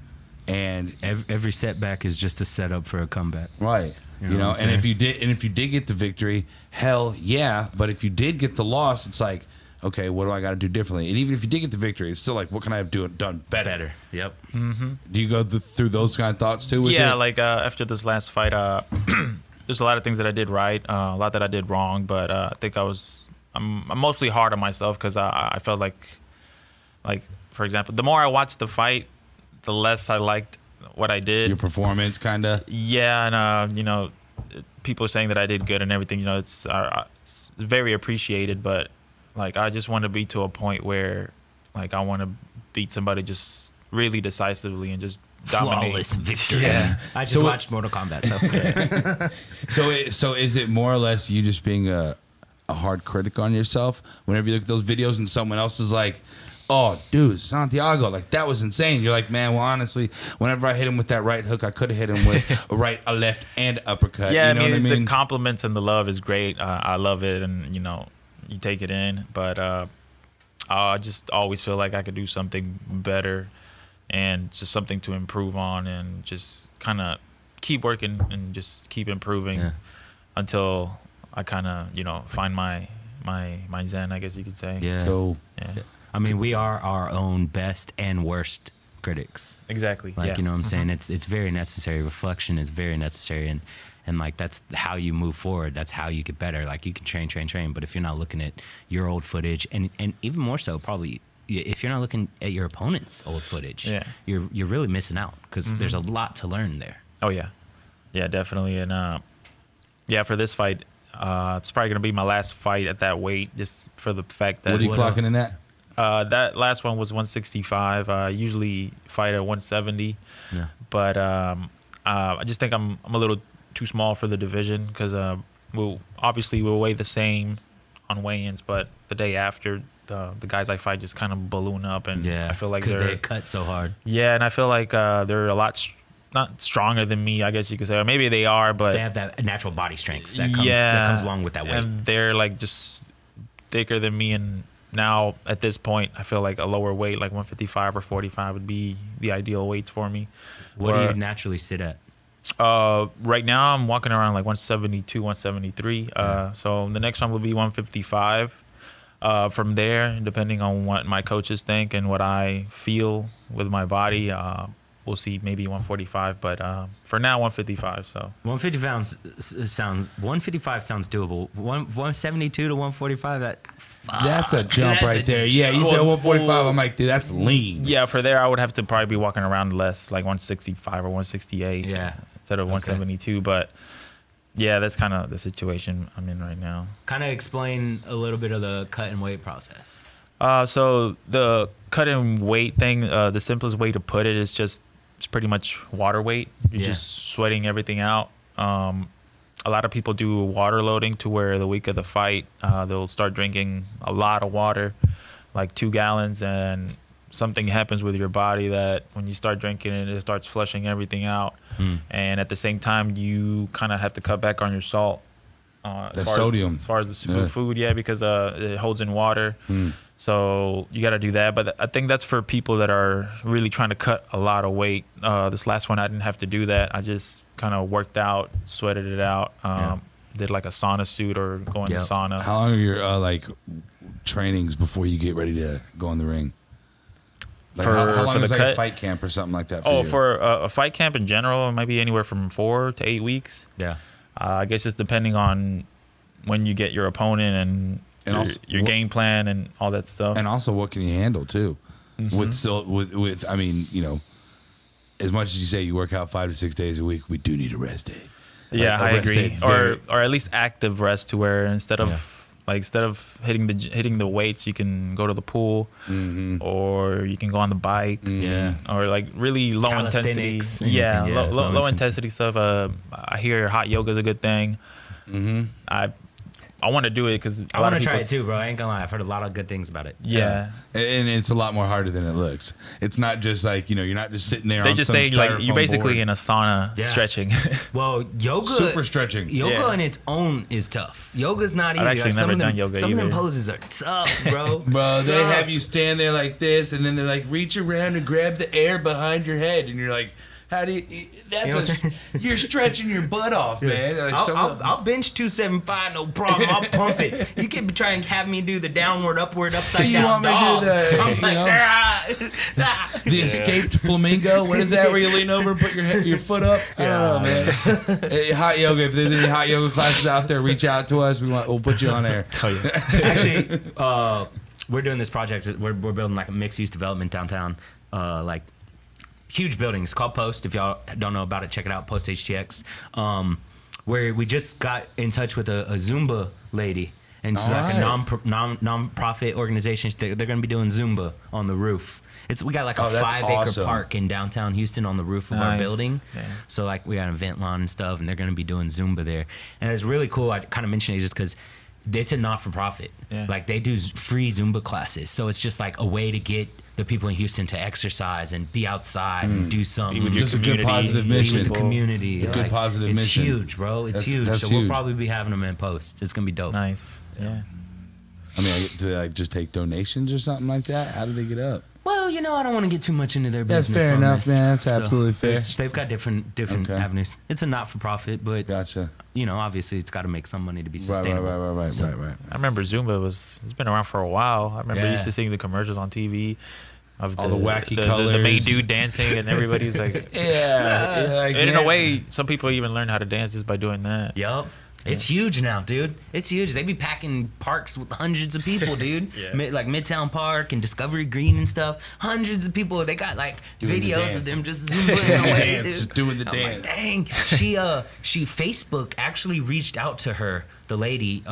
B: And
A: every setback is just a setup for a comeback.
B: Right. You know, and if you did get the victory, hell yeah. But if you did get the loss, it's like, okay, what do I got to do differently? And even if you did get the victory, it's still like, what can I have done better?
A: Yep.
B: Do you go through those kind of thoughts too? With it?
C: Like after this last fight, there's a lot of things that I did right, a lot that I did wrong, but I think I'm mostly hard on myself, because I felt like, for example, the more I watched the fight, the less I liked what I did.
B: Your performance, kind of.
C: Yeah, and you know, people saying that I did good and everything. You know, it's very appreciated, but like, I just want to be to a point where, like, I want to beat somebody just really decisively and just dominate.
A: Flawless victory.
C: Yeah.
A: I just watched Mortal Kombat.
B: So is it more or less you just being a hard critic on yourself whenever you look at those videos and someone else is like, oh, dude, Santiago, like, that was insane. You're like, man, well, honestly, whenever I hit him with that right hook, I could have hit him with a right, a left, and uppercut.
C: Yeah,
B: you know what I mean?
C: The compliments and the love is great. I love it, and, you know, you take it in. But I just always feel like I could do something better, and just something to improve on, and just kind of keep working and just keep improving until I kind of, you know, find my zen, I guess you could say.
A: Yeah.
B: Cool.
C: Yeah.
A: I mean, we are our own best and worst critics.
C: Exactly.
A: Like, you know what I'm saying? It's very necessary. Reflection is very necessary. And like, that's how you move forward. That's how you get better. Like, you can train. But if you're not looking at your old footage, and even more so, probably, if you're not looking at your opponent's old footage, you're really missing out, because there's a lot to learn there.
C: Oh, yeah. Yeah, definitely. And, for this fight, it's probably going to be my last fight at that weight, just for the fact that...
B: What are you clocking in at?
C: That last one was 165. I usually fight at 170.
A: Yeah.
C: But I just think I'm a little too small for the division, because we'll weigh the same on weigh-ins, but the day after, the guys I fight just kind of balloon up, and I feel like
A: because they cut so hard.
C: Yeah, and I feel like they're a lot not stronger than me, I guess you could say, or maybe they are, but
A: they have that natural body strength that comes along with that weight,
C: and they're like just thicker than me. And now at this point, I feel like a lower weight, like 155 or 45, would be the ideal weights for me.
A: What do you naturally sit at?
C: Right now I'm walking around like 172, 173. So the next one will be 155. From there, depending on what my coaches think and what I feel with my body, we'll see, maybe 145. But for now, 155. So
A: 155 sounds doable. 172 to 145.
B: That's a jump right there. Yeah, you said 145. I'm like, dude, that's lean.
C: Yeah, for there, I would have to probably be walking around less, like 165 or 168.
A: Yeah.
C: Instead of 172. But yeah, that's kind of the situation I'm in right now.
A: Kind of explain a little bit of the cut and weight process.
C: So the cut and weight thing, the simplest way to put it is it's pretty much water weight. You're just sweating everything out. A lot of people do water loading, to where the week of the fight, they'll start drinking a lot of water, like 2 gallons, and something happens with your body that when you start drinking it starts flushing everything out. And at the same time, you kind of have to cut back on your salt.
B: Sodium.
C: As far as the food, because it holds in water. So you got to do that. But I think that's for people that are really trying to cut a lot of weight. This last one, I didn't have to do that. I just kind of worked out, sweated it out, did like a sauna suit or go in the sauna.
B: How long are your trainings before you get ready to go in the ring? Like how long is like a fight camp or something like that for you?
C: For a fight camp in general, it might be anywhere from 4 to 8 weeks.
A: Yeah.
C: I guess it's depending on when you get your opponent and
B: also,
C: your game plan and all that stuff.
B: And also, what can you handle too? With I mean, you know, as much as you say you work out 5 to 6 days a week, we do need a rest day.
C: Yeah, I agree. Or at least active rest, to where instead of hitting the weights, you can go to the pool, or you can go on the bike, or like really low intensity. Low intensity stuff. I hear hot yoga is a good thing. I want to do it because
A: I want to try it too, bro. I ain't gonna lie. I've heard a lot of good things about it.
C: Yeah.
B: And it's a lot more harder than it looks. It's not just like, you know, you're not just sitting there.
C: They just say like you're basically in a sauna stretching.
A: Well, yoga,
B: super stretching.
A: Yoga on its own is tough. Yoga's not easy.
C: I've actually never done yoga
A: Some
C: either.
A: of them poses are tough, bro.
B: Bro, they have you stand there like this, and then they like reach around and grab the air behind your head, and you're like, how do you? You're stretching your butt off, man. Like
A: I'll bench 275, no problem. I'll pump it. You can try and have me do the downward, upward, upside down dog.
B: The escaped flamingo. What is that? Where you lean over and put your foot up? I don't know, man. Hey, hot yoga. If there's any hot yoga classes out there, reach out to us. We'll put you on there.
A: Actually, we're doing this project. We're building like a mixed-use development downtown, like. Huge buildings called Post. If y'all don't know about it, check it out. Post HTX. Where we just got in touch with a Zumba lady, and she's like a non-profit organization. They're going to be doing Zumba on the roof. We got like a 5-acre park in downtown Houston on the roof of our building. Yeah. So like we got an event lawn and stuff, and they're going to be doing Zumba there. And it's really cool. I kind of mentioned it just because it's a not-for-profit. Yeah. Like they do free Zumba classes, so it's just like a way to get the people in Houston to exercise and be outside and do something.
B: Just a good positive mission.
A: Be with the community.
B: A good positive
A: it's
B: mission.
A: It's huge, bro. It's huge.
B: That's
A: so
B: huge.
A: we'll probably be having them in Post. It's going to be dope.
C: Nice. Yeah.
B: I mean, do they like just take donations or something like that? How do they get up?
A: Well, I don't want to get too much into their
B: That's
A: business.
B: fair
A: on
B: enough,
A: this.
B: man. That's absolutely fair.
A: They've got different
B: Okay.
A: avenues. It's a not-for-profit, but
B: Gotcha.
A: Obviously it's got to make some money to be
B: Right,
A: sustainable.
B: right.
C: I remember Zumba it's been around for a while. I remember used to seeing the commercials on TV of
B: All the wacky
C: the
B: colors.
C: main dude dancing, and everybody's like,
B: Like,
C: and in a way, some people even learn how to dance just by doing that.
A: Yup. It's huge now, dude. It's huge. They be packing parks with hundreds of people, dude. Like Midtown Park and Discovery Green and stuff. Hundreds of people. They got like
B: Doing the
A: videos
B: dance.
A: of them just zooming away, dude.
B: Just doing the
A: I'm
B: dance.
A: like, dang. She Facebook actually reached out to her, the lady.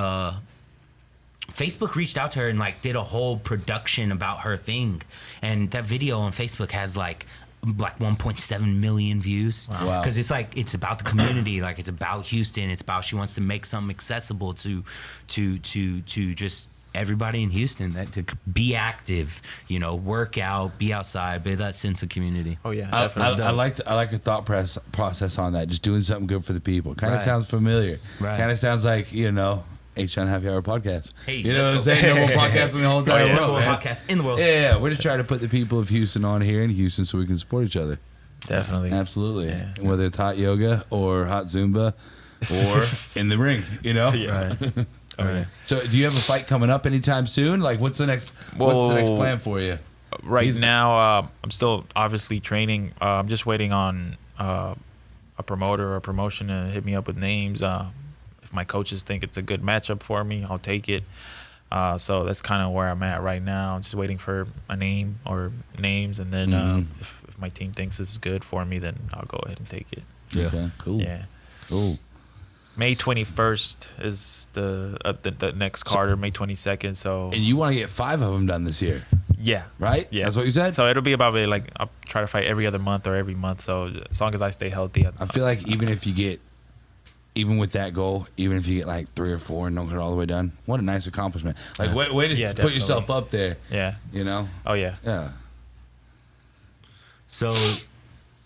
A: Facebook reached out to her and like did a whole production about her thing, and that video on Facebook has like 1.7 million views.
B: Wow.
A: Because it's about the community, like it's about Houston. It's about she wants to make something accessible to just everybody in Houston, that to be active, work out, be outside, build that sense of community.
C: Oh yeah,
B: I
C: definitely.
B: like your thought process on that. Just doing something good for the people. Kind of
A: Right.
B: sounds familiar.
A: Right.
B: Kind of sounds like HTown Happy Hour podcast.
A: Hey,
B: you know
A: let's
B: what I'm
A: go.
B: saying? No more podcasts in the whole entire
A: Number
B: world,
A: one
B: man.
A: podcast in the world.
B: Yeah, we're just trying to put the people of Houston on here in Houston so we can support each other.
C: Definitely.
B: Absolutely.
C: Yeah.
B: Whether it's hot yoga or hot Zumba or in the ring,
C: Yeah.
A: Right.
B: So do you have a fight coming up anytime soon? Like what's the next plan for you?
C: Right now, I'm still obviously training. I'm just waiting on a promoter or a promotion to hit me up with names. If my coaches think it's a good matchup for me, I'll take it. So that's kind of where I'm at right now. I'm just waiting for a name or names, and then if my team thinks this is good for me, then I'll go ahead and take it.
B: Yeah. Okay, cool.
C: Yeah.
B: Cool.
C: May 21st is the next Carter. May 22nd. So
B: And you want to get 5 of them done this year,
C: yeah.
B: right?
C: Yeah.
B: That's what you said?
C: So it'll be about like I'll try to fight every other month or every month. So as long as I stay healthy,
B: I feel like even with that goal, even if you get like 3 or 4 and don't get it all the way done, what a nice accomplishment. Like, way to put
C: definitely.
B: yourself up there,
C: Yeah. Oh yeah.
B: Yeah.
A: So,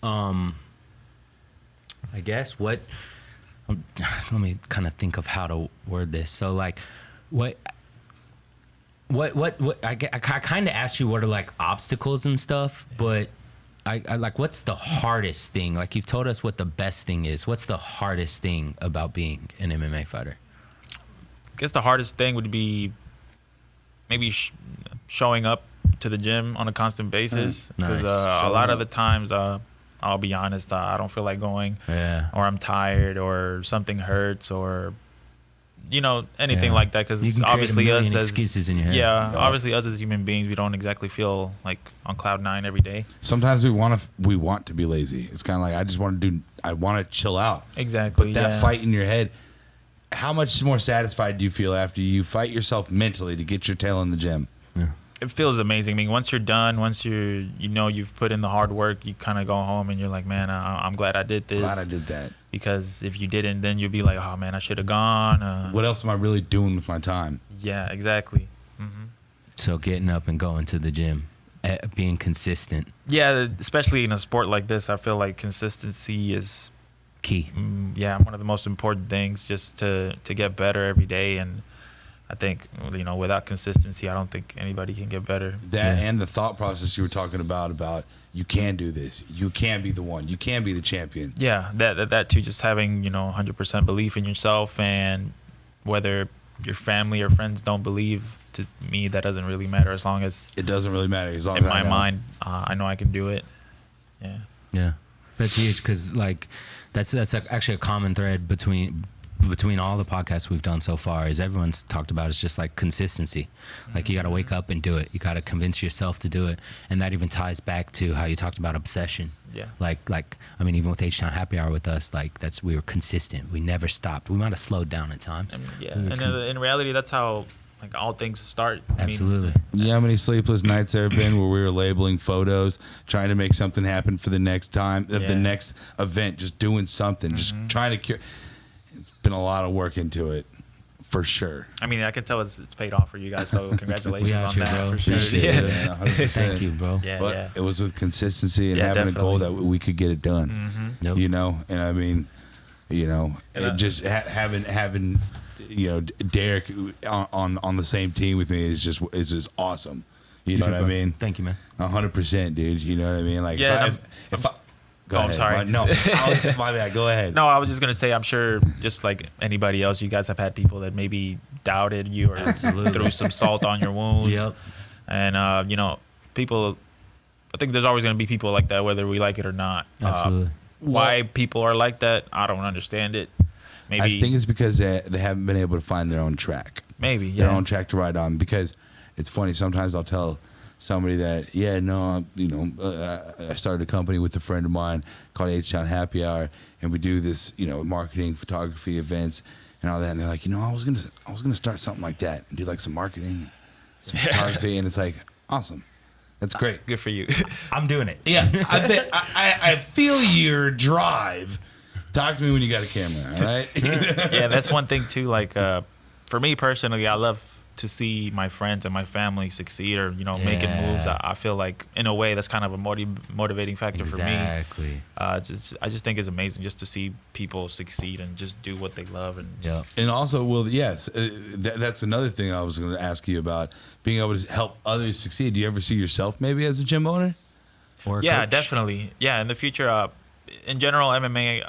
A: I guess let me kind of think of how to word this. So, like, what I kind of asked you what are like obstacles and stuff, but I like, what's the hardest thing? Like, you've told us what the best thing is. What's the hardest thing about being an MMA fighter?
C: I guess the hardest thing would be maybe showing up to the gym on a constant basis, because
A: Nice.
C: a lot of the times I'll be honest, I don't feel like going,
A: Yeah.
C: or I'm tired, or something hurts, or anything
A: Yeah.
C: like that. Because
A: You can create a
C: obviously
A: million
C: us as
A: excuses in your head.
C: obviously us as human beings, we don't exactly feel like on cloud 9 every day.
B: Sometimes we want to be lazy. It's kind of like I want to chill out.
C: Exactly.
B: But that fight in your head, how much more satisfied do you feel after you fight yourself mentally to get your tail in the gym?
C: It feels amazing. I mean, once you're done, once you've put in the hard work, you kind of go home and you're like, man, I'm glad I did this.
B: Glad I did that.
C: Because if you didn't, then you'd be like, oh man, I should have gone.
B: What else am I really doing with my time?
C: Yeah, exactly. Mm-hmm.
A: So getting up and going to the gym, being consistent,
C: Yeah, especially in a sport like this, I feel like consistency is
A: key.
C: one of the most important things, just to get better every day. And I think, without consistency, I don't think anybody can get better.
B: That and the thought process you were talking about you can do this. You can be the one. You can be the champion.
C: Yeah, that too, just having, 100% belief in yourself, and whether your family or friends don't believe, to me, that doesn't really matter, as long as
B: It doesn't really matter as long
C: in
B: as I
C: my
B: know.
C: mind, I know I can do it. Yeah.
A: Yeah, that's huge, because like that's actually a common thread between all the podcasts we've done so far. Is everyone's talked about is just like consistency. Like, you got to wake up and do it. You got to convince yourself to do it, and that even ties back to how you talked about obsession.
C: Yeah.
A: Like I mean, even with HTown Happy Hour with us, like we were consistent. We never stopped. We might have slowed down at times.
C: And in reality, that's how like all things start.
A: Absolutely.
B: You know how many sleepless nights there have been where we were labeling photos, trying to make something happen for the next time, the next event, just doing something, just trying to cure. It's been a lot of work into it, for sure.
C: I mean, I can tell it's paid off for you guys, so congratulations
A: got
C: on
A: you,
C: that,
A: bro.
C: for sure.
B: Appreciate
C: Yeah.
B: it, man, 100%.
A: Thank you, bro.
C: Yeah,
B: But
C: yeah.
B: it was with consistency and
C: Yeah,
B: having a goal that
C: definitely.
B: we could get it done.
A: Nope.
B: And I mean, it just having Derek on the same team with me is just awesome. You know what I mean?
A: Thank you, man.
B: 100%, dude. You know what I mean? Like,
C: Yeah,
B: if I go
C: I'm
B: ahead.
C: sorry.
B: No, my bad. Go ahead.
C: No, I was just gonna say, I'm sure, just like anybody else, you guys have had people that maybe doubted you or threw some salt on your wounds.
A: Yep.
C: And you know, people. I think there's always gonna be people like that, whether we like it or not.
A: Absolutely.
C: Why people are like that, I don't understand it. Maybe
B: I think it's because they haven't been able to find their own track.
C: maybe
B: Their
C: yeah.
B: own track to ride on. Because it's funny. Sometimes I'll tell somebody that, I started a company with a friend of mine called HTown Happy Hour, and we do this, marketing, photography, events, and all that. And they're like, I was gonna start something like that and do like some marketing, and some photography, and it's like, awesome, that's great.
C: Good for you.
A: I'm doing it.
B: Yeah, I feel your drive. Talk to me when you got a camera, all right?
C: Yeah, that's one thing too. Like for me personally, I love to see my friends and my family succeed or making moves. I feel like in a way that's kind of a motivating factor for me.
A: Exactly.
C: I just think it's amazing just to see people succeed and just do what they love and
B: And also, well, yes, that's another thing I was going to ask you about, being able to help others succeed. Do you ever see yourself maybe as a gym owner?
A: Or a
C: yeah,
A: coach?
C: definitely. Yeah, in the future, in general, MMA,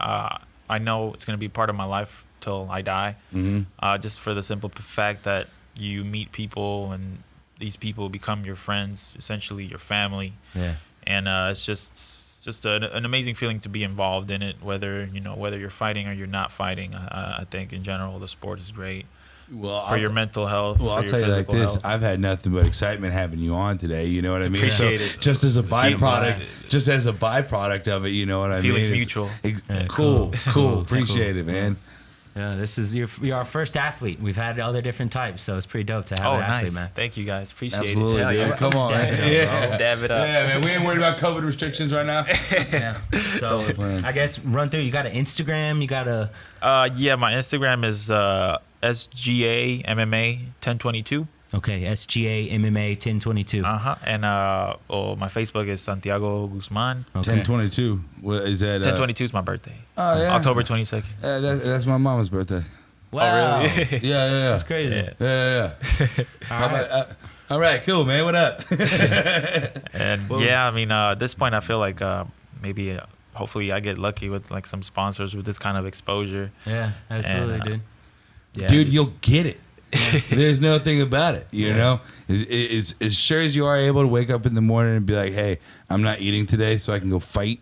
C: I know it's going to be part of my life till I die.
B: Mm-hmm.
C: Just for the simple fact that you meet people and these people become your friends, essentially your family.
A: Yeah.
C: And it's just an amazing feeling to be involved in it, whether you're fighting or you're not fighting. I think in general the sport is great for your mental health.
B: Well,
C: for
B: I'll
C: your
B: tell you like
C: physical
B: this:
C: health.
B: I've had nothing but excitement having you on today. You know what I mean?
C: Appreciate
B: so
C: it.
B: just as a
A: Speaking
B: byproduct, just as a byproduct of it, you know what I
C: Feelings
B: mean?
C: mutual.
B: Cool. Appreciate it, man.
A: Yeah, this is you're our first athlete. We've had other different types, so it's pretty dope to have
C: Oh,
A: an athlete,
C: nice.
A: man.
C: Thank you guys. Appreciate
B: Absolutely,
C: it.
B: dude. Come on, man. Yeah.
C: Dab it up.
B: Yeah, man. We ain't worried about COVID restrictions right now.
A: Yeah. So
B: Totally fine.
A: I guess run through. You got an Instagram. You got a
C: Yeah, my Instagram is SGA MMA 1022.
A: SGA MMA 1022.
C: And my Facebook is Santiago Guzman.
A: Okay.
B: 1022. What is that?
C: 1022 is my birthday.
B: Oh yeah.
C: October 22nd.
B: That's my mama's birthday.
A: Wow.
C: really?
B: Yeah.
A: That's crazy.
C: Yeah.
B: Yeah.
A: All right.
B: All right, cool, man. What up?
C: And yeah, I mean, at this point, I feel like maybe, hopefully, I get lucky with like some sponsors with this kind of exposure.
A: Yeah, absolutely,
C: And,
A: dude.
C: Yeah,
B: Dude, you'll get it. There's no thing about it, you know. As sure as you are able to wake up in the morning and be like, "Hey, I'm not eating today, so I can go fight."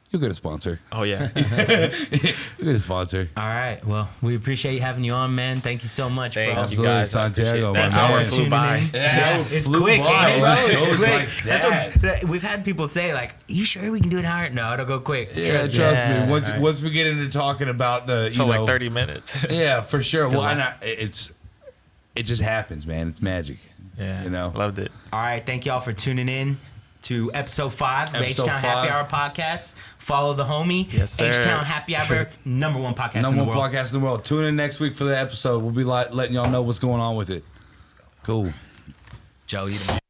B: You'll get a sponsor.
C: Oh yeah.
B: You'll get a sponsor.
A: All right. Well, we appreciate having you on, man. Thank you so much,
C: Thank
A: bro.
C: you
B: Absolutely,
C: guys. I appreciate
B: Santiago,
C: it.
B: my
C: That hour
B: man.
C: flew
A: Tuning
C: by.
A: in.
B: Yeah,
A: it's
B: flew
A: quick.
B: by.
A: Hey,
B: It
A: bro,
B: just
A: it's
B: goes
A: quick.
B: like
A: That's
B: that.
A: what we've had people say. Like, "You sure we can do an hour?" No, it'll go quick.
B: Yeah, trust me. Once we get into talking about the,
C: For like 30 minutes.
B: Yeah, for sure.
A: Still
B: Well,
A: up.
B: it just happens, man. It's magic.
C: Yeah.
B: You know.
C: Loved it.
A: All right. Thank y'all for tuning in to episode 5 of
B: Episode
A: H-Town Happy
B: 5.
A: Hour podcast. Follow the homie.
C: Yes, sir.
A: H-Town Happy Hour, number one podcast in the
B: Number one
A: world.
B: podcast in the world. Tune in next week for the episode. We'll be letting y'all know what's going on with it. Cool.
A: Joe, you the man.